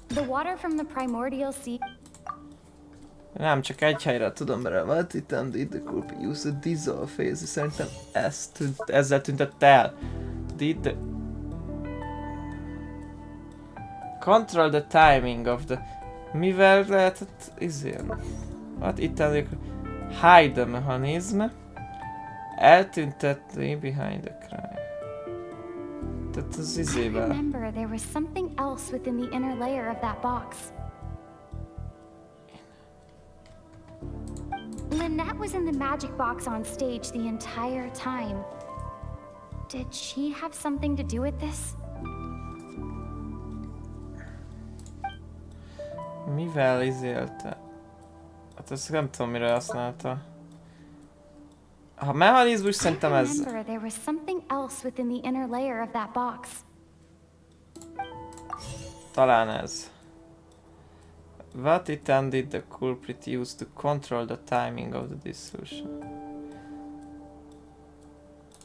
The water from the primordial sea. Nem, csak egy helyre tudom, mert what item did the culprit use a dissolve phase? Szerintem ezzel tüntette el. Did the... Control the timing of the... Mivel lehetett izélni? What item did hide the mechanism? Eltüntetni behind the crime. Tehát az izével. I remember there was something else within the inner layer of that box. Lynette was in the magic box on stage the entire time. Did she have something to do with this? Mivel izélte? Hát ezt nem tudom, mire használta. Ha mechanizmus, szerintem ez... I remember there was something else within the inner layer of that box. Talán ez. What item did the culprit use to control the timing of the dissolution?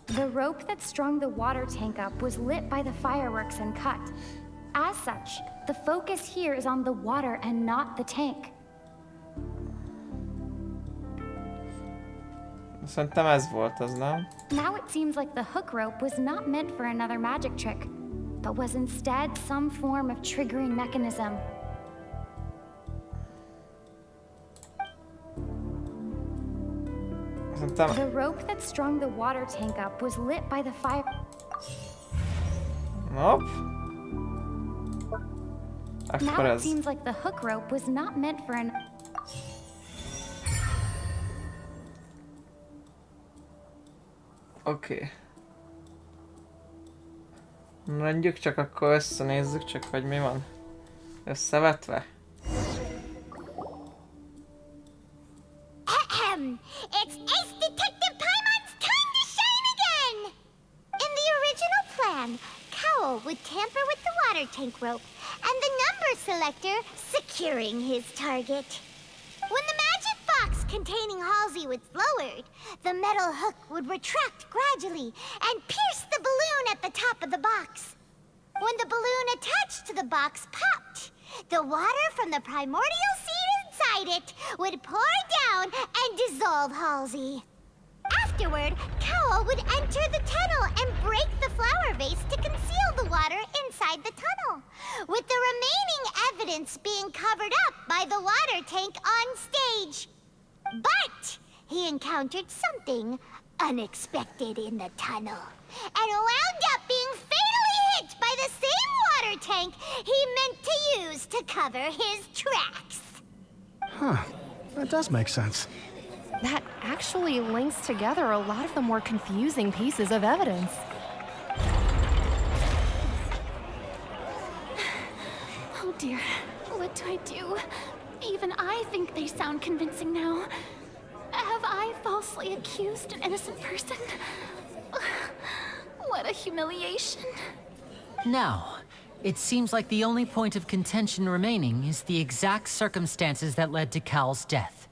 The rope that strung the water tank up was lit by the fireworks and cut. As such, the focus here is on the water and not the tank. Szerintem ez volt az, nem? Now it seems like the hook rope was not meant for another magic trick, but was instead some form of triggering mechanism. Szerintem... The rope that strung the water tank up was lit by the fire... Nope. Now Akkor it ez. seems like the hook rope was not meant for an... Oké. Rendjük csak, akkor összenézzük csak, hogy mi van összevetve. It's Ace Detective Paimon's time to shine again! In the original plan, Cowl would tamper with the water tank rope and the number selector securing his target. When the magic box containing Halsey was lowered, the metal hook would retract gradually and pierce the balloon at the top of the box. When the balloon attached to the box popped, the water from the primordial seed inside it would pour down and dissolve Halsey. Afterward, Cowl would enter the tunnel and break the flower vase to conceal the water inside the tunnel, with the remaining evidence being covered up by the water tank on stage. But he encountered something unexpected in the tunnel, and wound up being fatally hit by the same water tank he meant to use to cover his tracks. Huh. That does make sense. That actually links together a lot of the more confusing pieces of evidence. Oh dear, what do I do? Even I think they sound convincing now. Have I falsely accused an innocent person? What a humiliation. Now, it seems like the only point of contention remaining is the exact circumstances that led to Cal's death.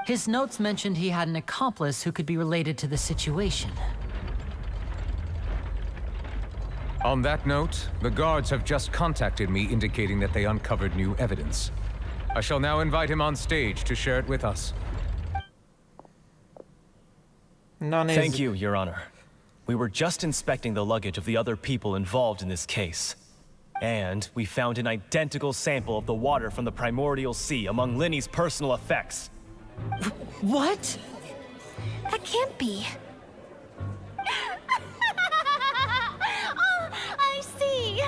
His notes mentioned he had an accomplice who could be related to the situation. On that note, the guards have just contacted me indicating that they uncovered new evidence. I shall now invite him on stage to share it with us. Thank you, Your Honor. We were just inspecting the luggage of the other people involved in this case. And we found an identical sample of the water from the primordial sea among Linny's personal effects. What? That can't be. Oh, I see.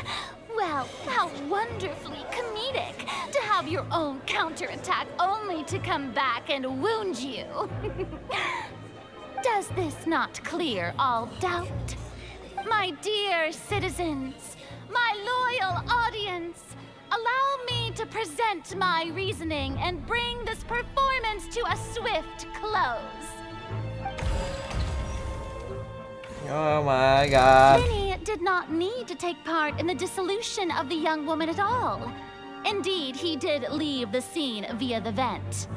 Well, how wonderfully comedic to have your own counterattack only to come back and wound you. Does this not clear all doubt? My dear citizens, my loyal audience, allow me to present my reasoning and bring this performance to a swift close. Oh my god. Linny did not need to take part in the dissolution of the young woman at all. Indeed, he did leave the scene via the vent.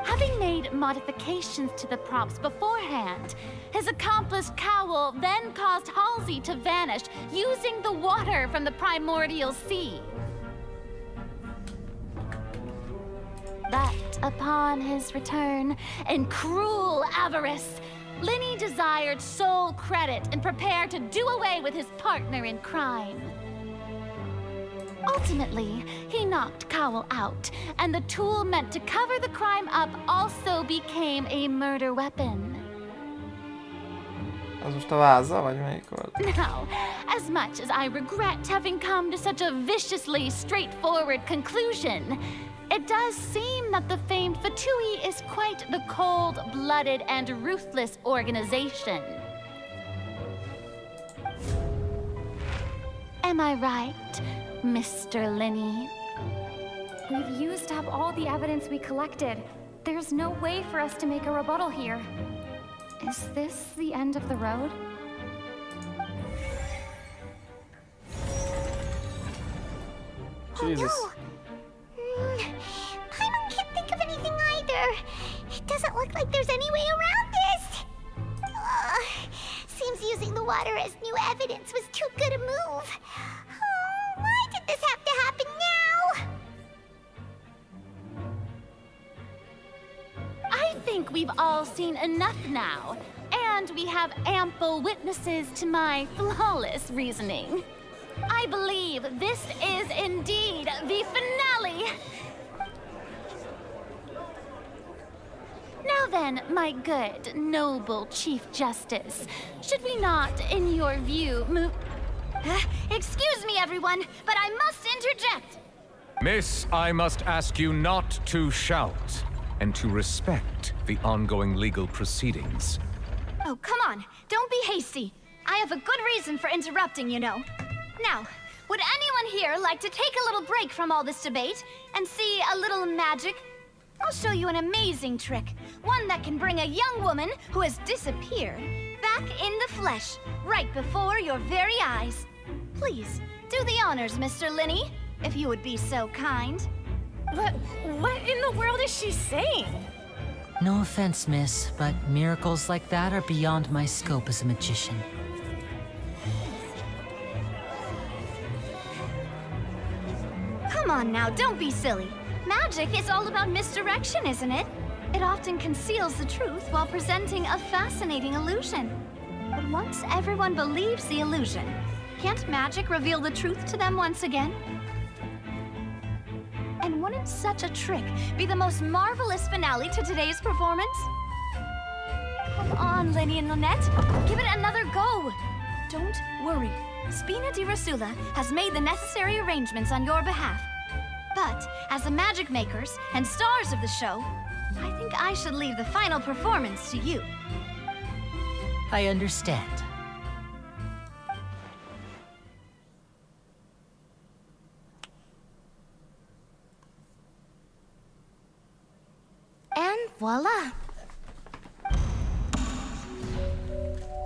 Having made modifications to the props beforehand, his accomplice Cowl then caused Halsey to vanish using the water from the primordial sea. But upon his return, in cruel avarice, Linny desired sole credit and prepared to do away with his partner in crime. Ultimately, he knocked Cowl out, and the tool meant to cover the crime up also became a murder weapon. Az most a váza, vagy melyik volt? Now, as much as I regret having come to such a viciously straightforward conclusion, it does seem that the famed Fatui is quite the cold-blooded and ruthless organization. Am I right, Mr. Linny? We've used up all the evidence we collected. There's no way for us to make a rebuttal here. Is this the end of the road? Jesus. Oh, no. Paimon can't think of anything either. It doesn't look like there's any way around this. Seems using the water as new evidence was too good a move. Oh, why did this have to happen now? I think we've all seen enough now, and we have ample witnesses to my flawless reasoning. I believe this is indeed the finale. Now then, my good, noble Chief Justice, should we not, in your view, move... Excuse me, everyone, but I must interject. Miss, I must ask you not to shout and to respect the ongoing legal proceedings. Oh, come on. Don't be hasty. I have a good reason for interrupting, you know. Now, would anyone here like to take a little break from all this debate and see a little magic? I'll show you an amazing trick. One that can bring a young woman who has disappeared back in the flesh, right before your very eyes. Please, do the honors, Mr. Linny, if you would be so kind. What in the world is she saying? No offense, miss, but miracles like that are beyond my scope as a magician. on now, don't be silly. Magic is all about misdirection, isn't it? It often conceals the truth while presenting a fascinating illusion. But once everyone believes the illusion, can't magic reveal the truth to them once again? And wouldn't such a trick be the most marvelous finale to today's performance? Come on, Lenny and Lynette. Give it another go. Don't worry. Spina di Rasula has made the necessary arrangements on your behalf. But as the magic makers and stars of the show, I think I should leave the final performance to you. I understand. And voila!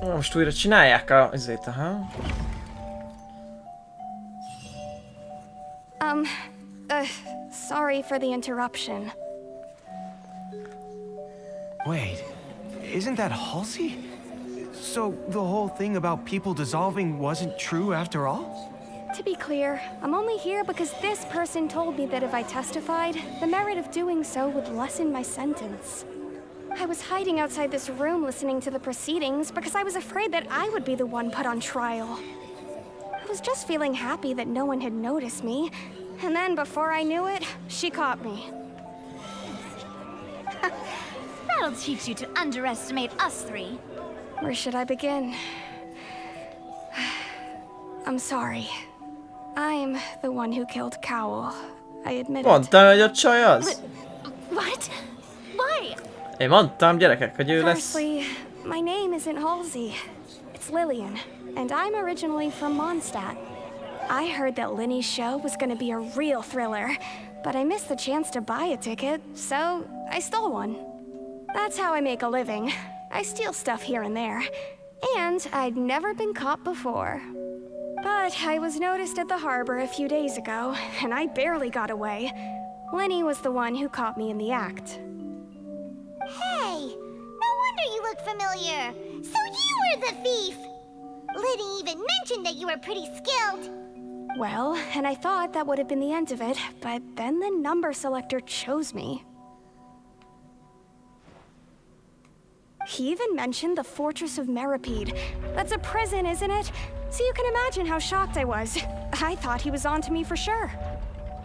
Most újra csinálják azért, aha. Sorry for the interruption. Wait, isn't that Halsey? So the whole thing about people dissolving wasn't true after all? To be clear, I'm only here because this person told me that if I testified, the merit of doing so would lessen my sentence. I was hiding outside this room listening to the proceedings because I was afraid that I would be the one put on trial. I was just feeling happy that no one had noticed me, and then before I knew it, she caught me. That'll teach you to underestimate us three. Where should I begin? I'm sorry. I'm the one who killed Cowl. I admit it. Mondtam, hogy a csaj az. What? Why? Én mondtam, gyerekek, hogy ő lesz. Firstly, my name isn't Halsey. It's Lillian, and I'm originally from Mondstadt. I heard that Linny's show was gonna be a real thriller, but I missed the chance to buy a ticket, so I stole one. That's how I make a living. I steal stuff here and there, and I'd never been caught before. But I was noticed at the harbor a few days ago, and I barely got away. Lenny was the one who caught me in the act. Hey, no wonder you look familiar. So you were the thief. Liddy even mentioned that you were pretty skilled. Well, and I thought that would have been the end of it, but then the number selector chose me. He even mentioned the Fortress of Meripede. That's a prison, isn't it? So you can imagine how shocked I was. I thought he was onto me for sure.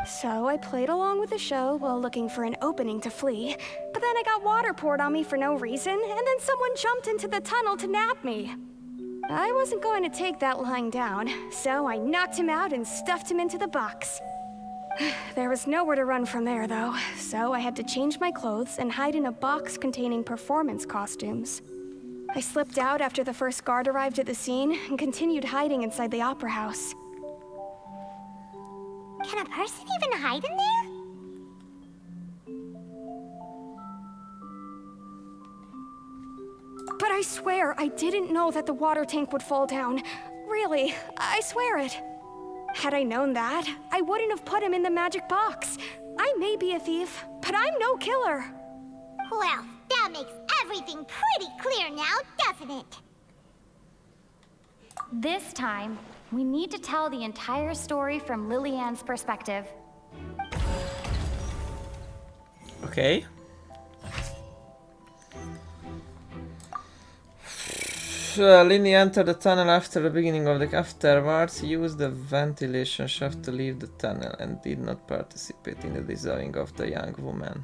So I played along with the show while looking for an opening to flee, but then I got water poured on me for no reason, and then someone jumped into the tunnel to nab me. I wasn't going to take that lying down, so I knocked him out and stuffed him into the box. There was nowhere to run from there, though, so I had to change my clothes and hide in a box containing performance costumes. I slipped out after the first guard arrived at the scene and continued hiding inside the opera house. Can a person even hide in there? But I swear I didn't know that the water tank would fall down. Really, I swear it. Had I known that, I wouldn't have put him in the magic box. I may be a thief, but I'm no killer. Well, that makes everything pretty clear now, doesn't it? This time, we need to tell the entire story from Lillian's perspective. Okay. Linny entered the tunnel after the beginning of the afterwards. He used the ventilation shaft to leave the tunnel and did not participate in the dissolving of the young woman.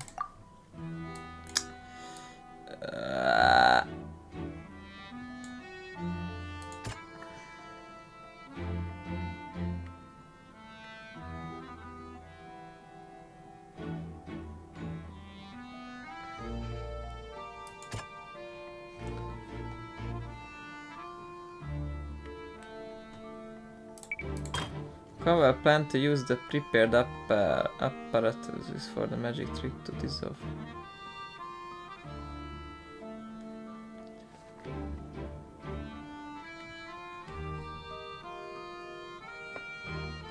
Cowell planned to use the prepared apparatus for the magic trick to dissolve.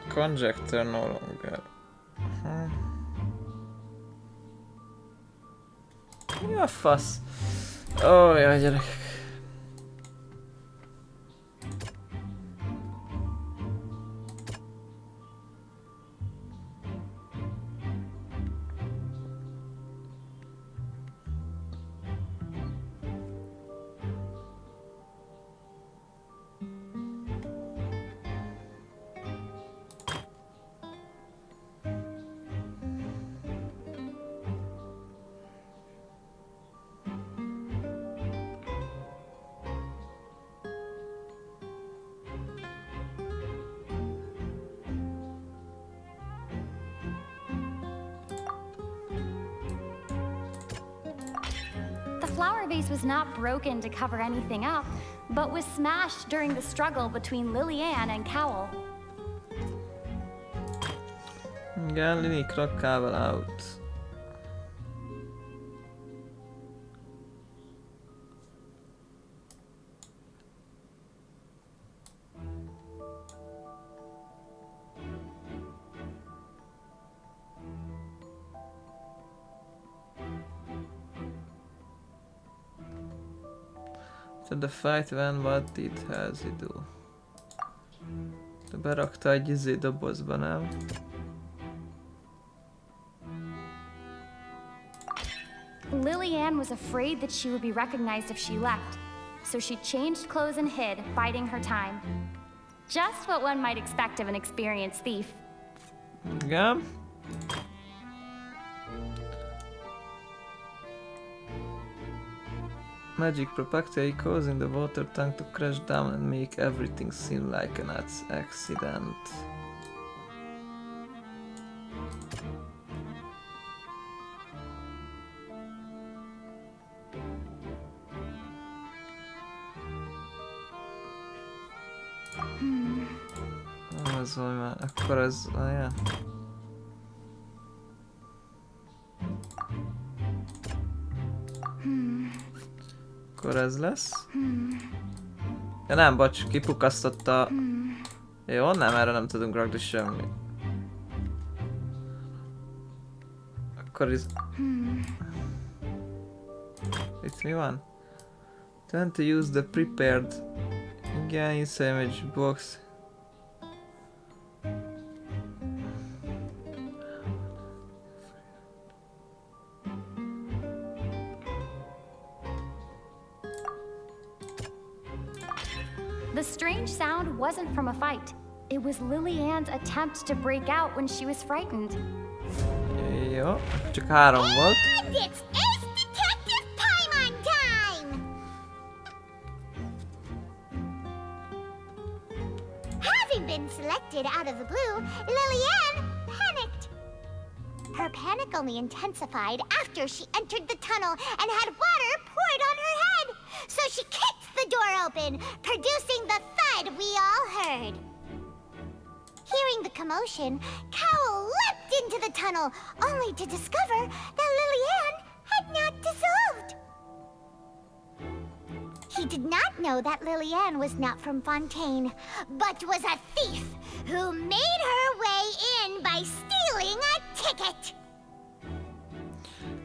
Conjecture no longer. Mi a fasz? Ó, jaj, gyerekek. flower vase was not broken to cover anything up, but was smashed during the struggle between Lillian and Cowell. Igen, Lini krokkával out. So the fight when what did Halsey do? De berakta egy izé dobozba, nem? Lillian was afraid that she would be recognized if she left, so she changed clothes and hid, biding her time. Just what one might expect of an experienced thief. Igen. Magic propactally causing the water tank to crash down and make everything seem like an accident. Az valami már, akkor ez olyan. Akkor ez lesz. Ja nem, bocs, kipukasztotta. Jó, nem, erre nem tudunk rakni semmi. Akkor ez... Itt mi van? Tend to use the prepared gains image box. The strange sound wasn't from a fight. It was Lillian's attempt to break out when she was frightened. Jó, csak 3 volt. And it's Ace Detective Paimon time! Having been selected out of the blue, Lillian panicked. Her panic only intensified after she entered the tunnel and had water poured on her head. So she kicked the door open, producing the thud we all heard. Hearing the commotion, Cowell leapt into the tunnel, only to discover that Lillian had not dissolved. He did not know that Lillian was not from Fontaine, but was a thief who made her way in by stealing a ticket.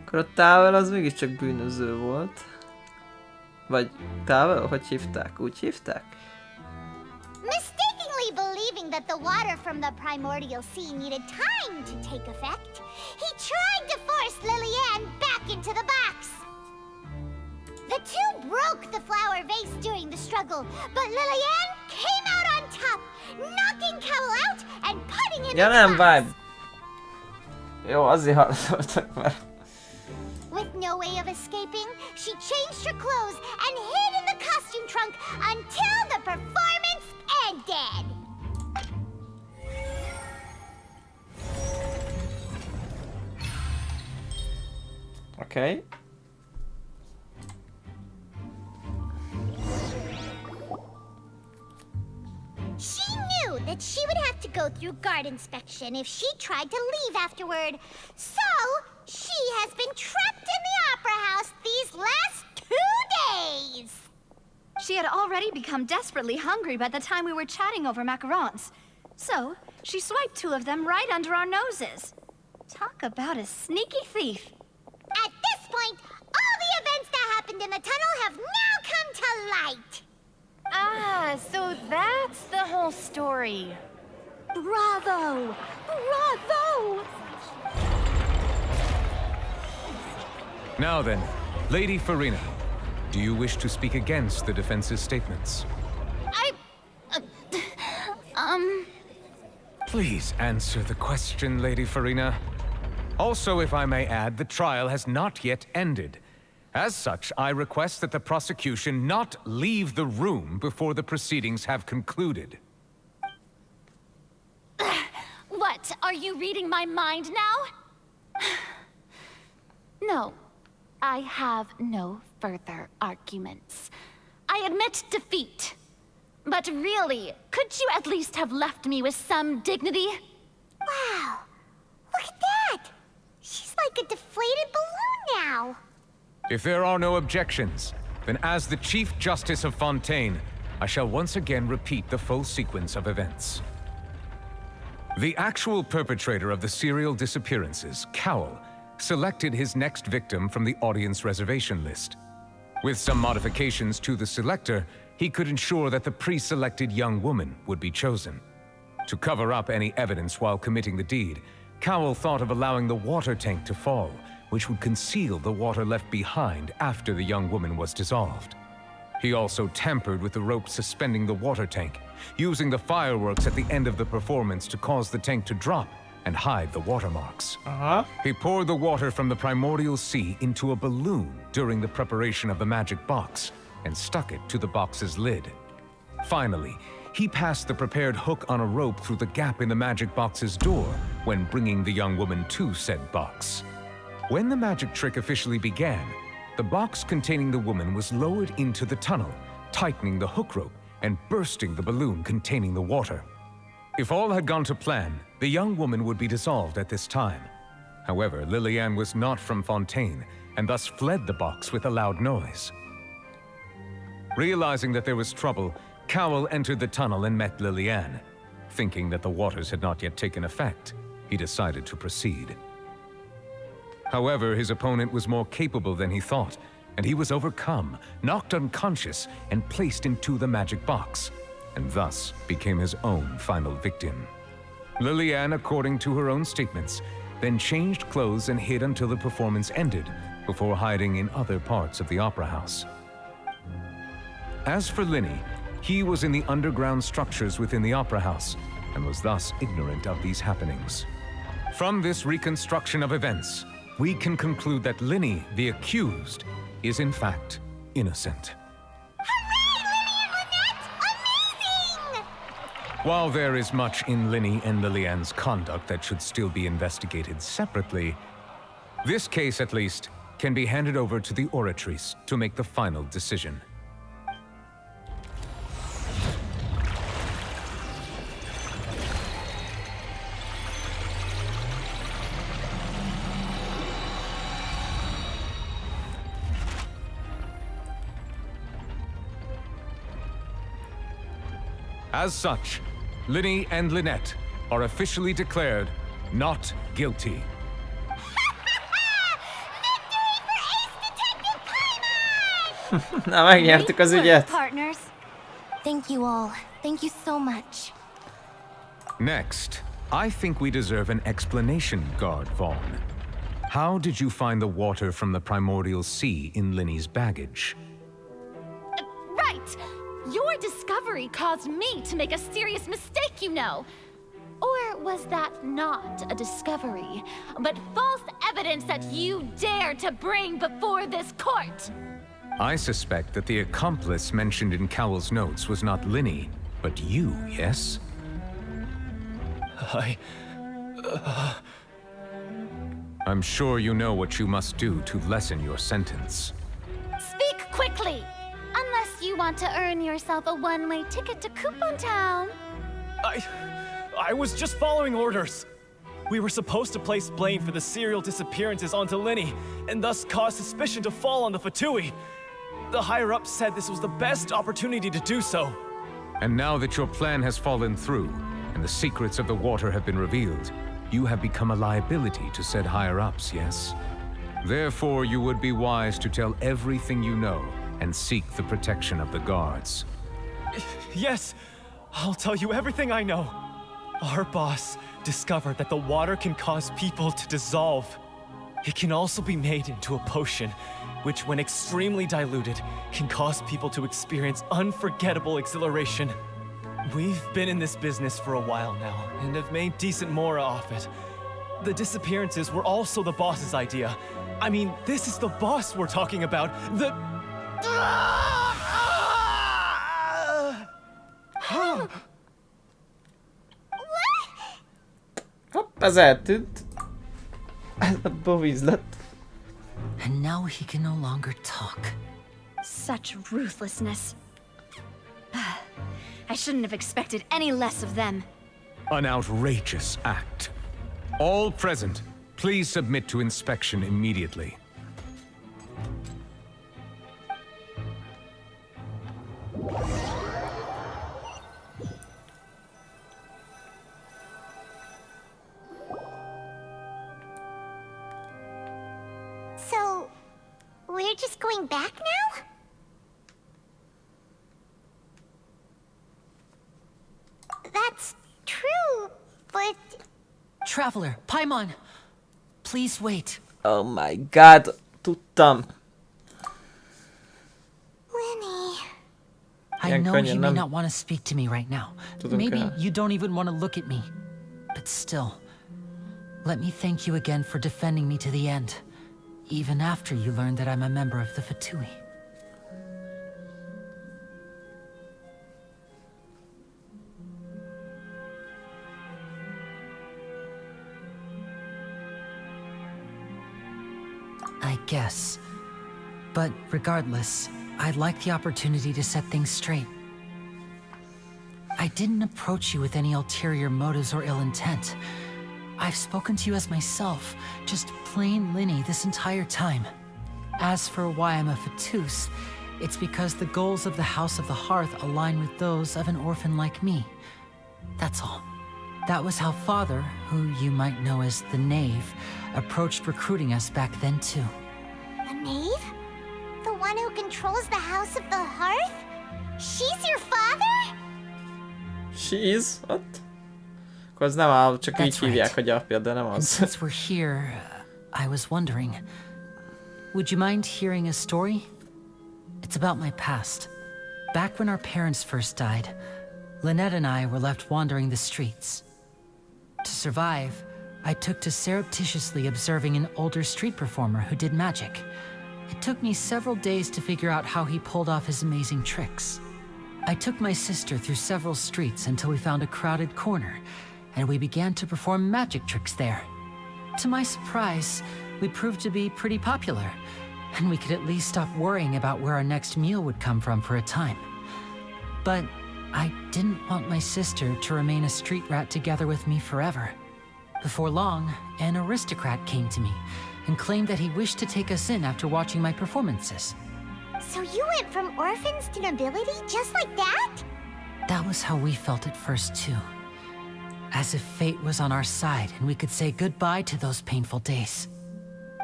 Akkor a Towel az mégiscsak bűnöző volt. Vagy Towel? Hogy hívták? Úgy hívták? Mistakenly believing that the water from the primordial sea needed time to take effect, he tried to force Lillian back into the box. The two broke the flower vase during the struggle, but Lillian came out on top, knocking Cowell out and putting him Ja in nem, the box. várj! Jó, azért harcoltak, mert... With no way of escaping, she changed her clothes and hid in the costume trunk until the performance ended. Okay. She knew that she would have to go through guard inspection if she tried to leave afterward. So, she has been trapped in the Opera House these last 2 days. She had already become desperately hungry by the time we were chatting over macarons. So, she swiped 2 of them right under our noses. Talk about a sneaky thief. At this point, all the events that happened in the tunnel have now come to light. Ah, so that's the whole story. Bravo! Bravo! Now then, Lady Farina, do you wish to speak against the defense's statements? Please answer the question, Lady Farina. Also, if I may add, the trial has not yet ended. As such, I request that the prosecution not leave the room before the proceedings have concluded. What, are you reading my mind now? No, I have no further arguments. I admit defeat. But really, could you at least have left me with some dignity? Wow, look at that! She's like a deflated balloon now. If there are no objections, then as the Chief Justice of Fontaine, I shall once again repeat the full sequence of events. The actual perpetrator of the serial disappearances, Cowell, selected his next victim from the audience reservation list. With some modifications to the selector, he could ensure that the pre-selected young woman would be chosen. To cover up any evidence while committing the deed, Cowell thought of allowing the water tank to fall, which would conceal the water left behind after the young woman was dissolved. He also tampered with the rope suspending the water tank, using the fireworks at the end of the performance to cause the tank to drop and hide the watermarks. He poured the water from the primordial sea into a balloon during the preparation of the magic box and stuck it to the box's lid. Finally, he passed the prepared hook on a rope through the gap in the magic box's door when bringing the young woman to said box. When the magic trick officially began, the box containing the woman was lowered into the tunnel, tightening the hook rope and bursting the balloon containing the water. If all had gone to plan, the young woman would be dissolved at this time. However, Lillian was not from Fontaine and thus fled the box with a loud noise. Realizing that there was trouble, Cowell entered the tunnel and met Lillian. Thinking that the waters had not yet taken effect, he decided to proceed. However, his opponent was more capable than he thought, and he was overcome, knocked unconscious, and placed into the magic box, and thus became his own final victim. Lillian, according to her own statements, then changed clothes and hid until the performance ended, before hiding in other parts of the opera house. As for Linny, he was in the underground structures within the opera house, and was thus ignorant of these happenings. From this reconstruction of events, we can conclude that Linny, the accused, is in fact innocent. While there is much in Linny and Lillian's conduct that should still be investigated separately, this case, at least, can be handed over to the Oratrice to make the final decision. As such, Linny and Lynette are officially declared not guilty. Na, megnyertük az ügyet. Partners. Thank you all. Thank you so much. Next, I think we deserve an explanation, Guard Vaughn. How did you find the water from the primordial sea in Linny's baggage? Right! Your discovery caused me to make a serious mistake, you know. Or was that not a discovery, but false evidence that you dared to bring before this court? I suspect that the accomplice mentioned in Cowell's notes was not Linny, but you, yes? I'm sure you know what you must do to lessen your sentence. Speak quickly! Unless you want to earn yourself a one-way ticket to Coupon Town. I was just following orders. We were supposed to place blame for the serial disappearances onto Linny, and thus cause suspicion to fall on the Fatui. The higher-ups said this was the best opportunity to do so. And now that your plan has fallen through, and the secrets of the water have been revealed, you have become a liability to said higher-ups, yes? Therefore, you would be wise to tell everything you know, and seek the protection of the guards. Yes, I'll tell you everything I know. Our boss discovered that the water can cause people to dissolve. It can also be made into a potion, which when extremely diluted, can cause people to experience unforgettable exhilaration. We've been in this business for a while now, and have made decent mora off it. The disappearances were also the boss's idea. I mean, this is the boss we're talking about. Hopp, ez eltűnt. Ez a bovizlet. now he can no longer talk. Such ruthlessness. I shouldn't have expected any less of them. An outrageous act. All present, please submit to inspection immediately. So, we're just going back now? That's true, but... Traveler, Paimon, please wait. Oh my god, tudtam. Lenny... I know you may not want to speak to me right now. Maybe you don't even want to look at me. But still, let me thank you again for defending me to the end, even after you learned that I'm a member of the Fatui. I guess. But regardless, I'd like the opportunity to set things straight. I didn't approach you with any ulterior motives or ill intent. I've spoken to you as myself, just plain Linny this entire time. As for why I'm a Fatus, it's because the goals of the House of the Hearth align with those of an orphan like me. That's all. That was how Father, who you might know as the Knave, approached recruiting us back then too. The Knave? The one who controls the House of the Hearth? She's your father? She's? What? Akkor az nem a, csak így hívják, hogy apja, de nem az. Since we're here, I was wondering, would you mind hearing a story? It's about my past. Back when our parents first died, Lynette and I were left wandering the streets. To survive, I took to surreptitiously observing an older street performer who did magic. It took me several days to figure out how he pulled off his amazing tricks. I took my sister through several streets until we found a crowded corner, and we began to perform magic tricks there. To my surprise, we proved to be pretty popular, and we could at least stop worrying about where our next meal would come from for a time. But I didn't want my sister to remain a street rat together with me forever. Before long, an aristocrat came to me and claimed that he wished to take us in after watching my performances. So you went from orphans to nobility just like that? That was how we felt at first too. As if fate was on our side and we could say goodbye to those painful days.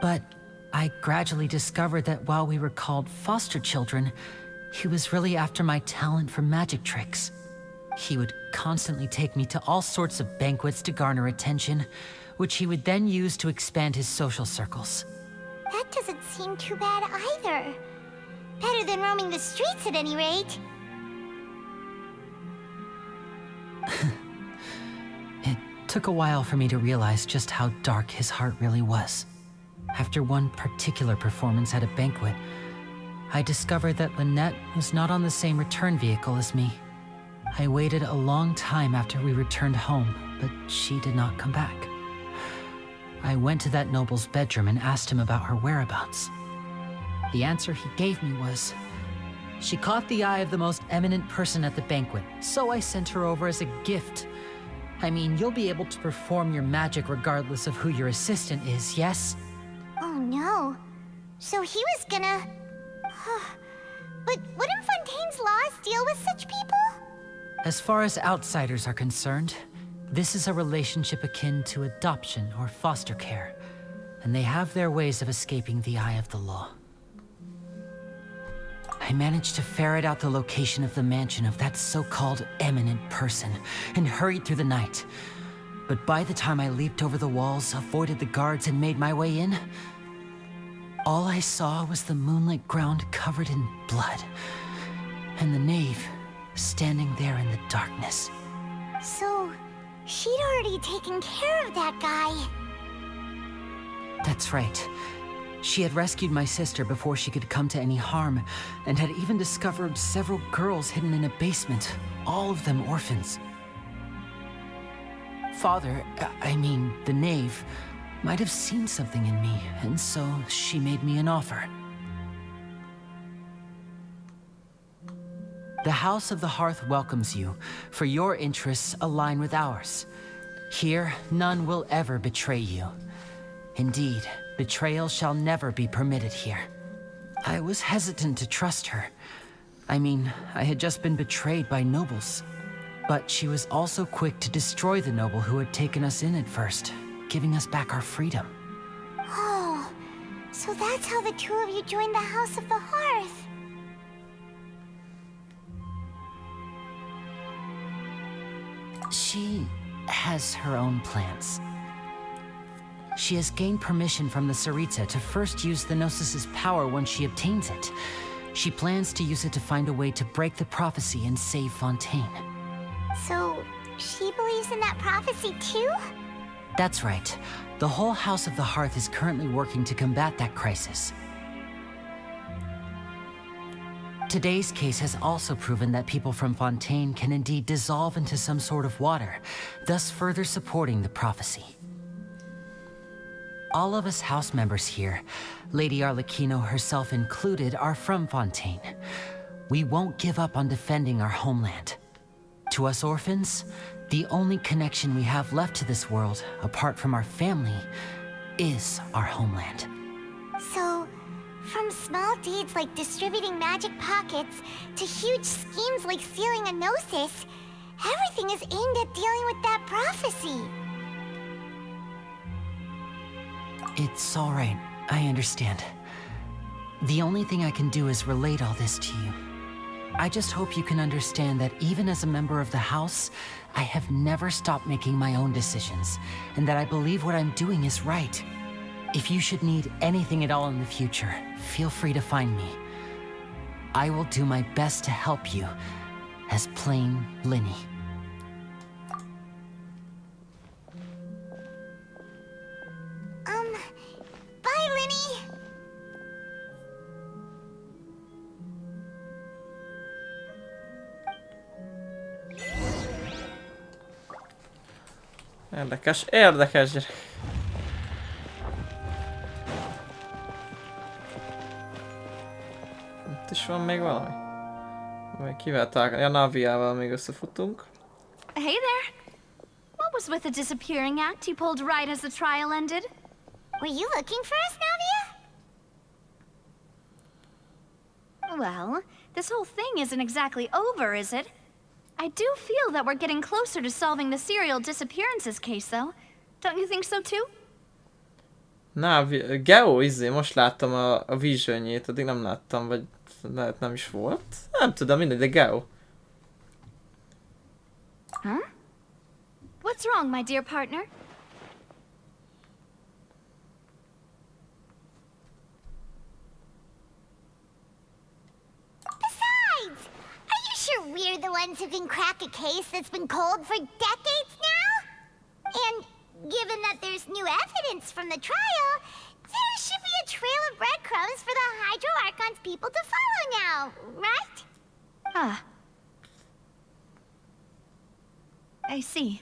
But I gradually discovered that while we were called foster children, he was really after my talent for magic tricks. He would constantly take me to all sorts of banquets to garner attention, which he would then use to expand his social circles. That doesn't seem too bad either. Better than roaming the streets at any rate. It took a while for me to realize just how dark his heart really was. After one particular performance at a banquet, I discovered that Lynette was not on the same return vehicle as me. I waited a long time after we returned home, but she did not come back. I went to that noble's bedroom and asked him about her whereabouts. The answer he gave me was, she caught the eye of the most eminent person at the banquet, so I sent her over as a gift. I mean, you'll be able to perform your magic regardless of who your assistant is, yes? Oh no. So he was gonna... But wouldn't Fontaine's laws deal with such people? As far as outsiders are concerned, this is a relationship akin to adoption or foster care, and they have their ways of escaping the eye of the law. I managed to ferret out the location of the mansion of that so-called eminent person and hurried through the night. But by the time I leaped over the walls, avoided the guards, and made my way in, all I saw was the moonlit ground covered in blood, and the knave standing there in the darkness. So, she'd already taken care of that guy. That's right. She had rescued my sister before she could come to any harm, and had even discovered several girls hidden in a basement, all of them orphans. Father, I mean the knave, might have seen something in me, and so she made me an offer. The House of the Hearth welcomes you, for your interests align with ours. Here, none will ever betray you. Indeed, betrayal shall never be permitted here. I was hesitant to trust her. I mean, I had just been betrayed by nobles. But she was also quick to destroy the noble who had taken us in at first, giving us back our freedom. Oh, so that's how the two of you joined the House of the Hearth. She has her own plans. She has gained permission from the Tsaritsa to first use the Gnosis' power when she obtains it. She plans to use it to find a way to break the prophecy and save Fontaine. So, she believes in that prophecy too? That's right. The whole House of the Hearth is currently working to combat that crisis. Today's case has also proven that people from Fontaine can indeed dissolve into some sort of water, thus further supporting the prophecy. All of us house members here, Lady Arlecchino herself included, are from Fontaine. We won't give up on defending our homeland. To us orphans, the only connection we have left to this world, apart from our family, is our homeland. So, from small deeds like distributing magic pockets to huge schemes like stealing a Gnosis, everything is aimed at dealing with that prophecy. It's all right. I understand. The only thing I can do is relate all this to you. I just hope you can understand that even as a member of the House, I have never stopped making my own decisions, and that I believe what I'm doing is right. If you should need anything at all in the future, feel free to find me. I will do my best to help you, as plain Linny. Bye, Linny! Érdekes, érdekes gyerek. Itt is van még valami? Vagy kivel találkozni? Ja, Naviával még összefutunk. Hey there! What was with the disappearing act you pulled right as the trial ended? Were you looking for us, Navia? Well, this whole thing isn't exactly over, is it? I do feel that we're getting closer to solving the serial disappearances case, though. Don't you think so too? Geo, most láttam a visionjét, addig nem láttam, vagy lehet nem is volt. Nem tudom, mindegy, de Geo. Huh? What's wrong, my dear partner? Besides, are you sure we're the ones who can crack a case that's been cold for decades now? And given that there's new evidence from the trial, there should be a trail of breadcrumbs for the Hydro Archon's people to follow now, right? Ah. I see.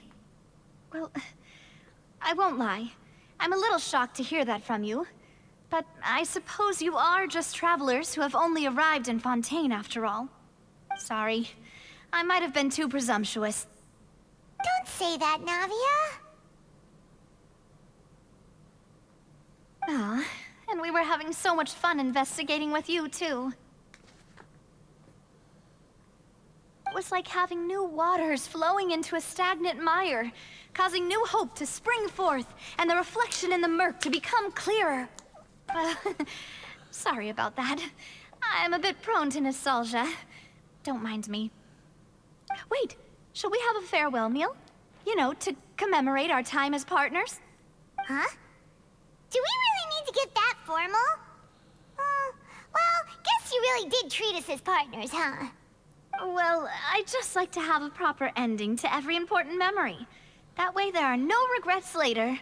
Well, I won't lie. I'm a little shocked to hear that from you. But I suppose you are just travelers who have only arrived in Fontaine after all. Sorry. I might have been too presumptuous. Don't say that, Navia. Ah, and we were having so much fun investigating with you, too. It was like having new waters flowing into a stagnant mire, causing new hope to spring forth, and the reflection in the murk to become clearer. Sorry about that. I'm a bit prone to nostalgia. Don't mind me. Wait, shall we have a farewell meal? You know, to commemorate our time as partners? Huh? Do we really need to get that formal? Well, guess you really did treat us as partners, huh? Well, I'd just like to have a proper ending to every important memory. That way there are no regrets later.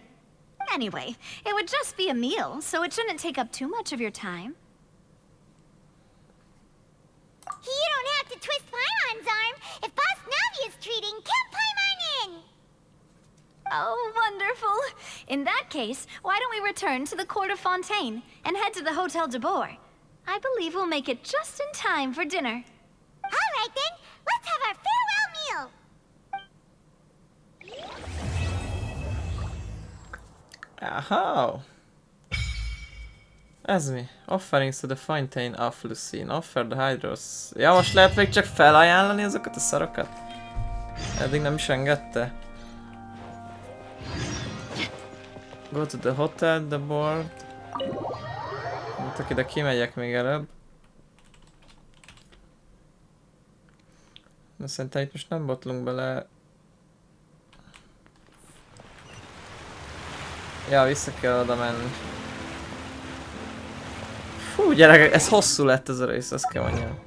Anyway, it would just be a meal, so it shouldn't take up too much of your time. You don't have to twist Paimon's arm. If Boss Navia's treating, count Paimon in! Oh, wonderful. In that case, why don't we return to the Court of Fontaine and head to the Hotel de Boer? I believe we'll make it just in time for dinner. All right then, let's have our farewell meal. Aha! Ez mi? Offerings to the Fontaine of Lucine. Offer the Hydros. Ja, most lehet még csak felajánlani azokat a szarokat? Eddig nem is engedte. Go to the hotel, the board. Mondtak ide kimegyek még előbb. De szerintem itt most nem botlunk bele. Ja, vissza kell oda menni. Fú, gyerekek, ez hosszú lett ez a rész, azt kell mondjam.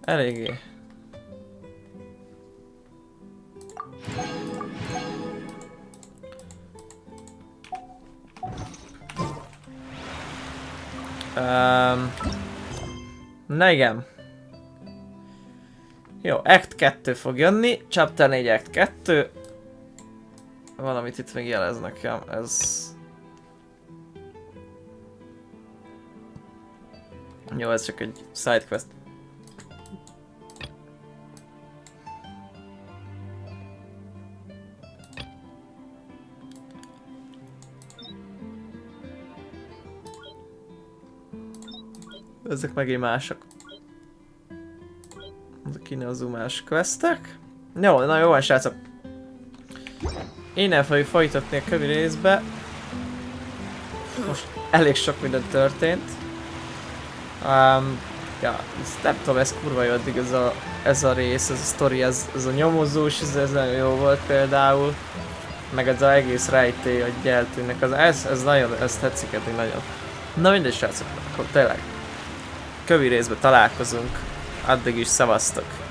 Eléggé. Na igen. Jó, Act 2 fog jönni. Chapter 4 Act 2. Valamit itt még jelez nekem, ez... Jó, ez csak egy sidequest. Ezek megint mások. Ezek innen az más questek. Jó, na jó van srácok. Innen fogjuk folytatni a kövi részbe. Most elég sok minden történt. Ja, nem tudom, ez kurva jó addig ez a rész, ez a sztori, ez a nyomozós, ez nagyon jó volt például. Meg ez az egész rejtély, hogy eltűnnek, ez nagyon, ez tetszik eddig nagyon. Na mindegy srácok, akkor tényleg. Kövi részben találkozunk, addig is szavaztok.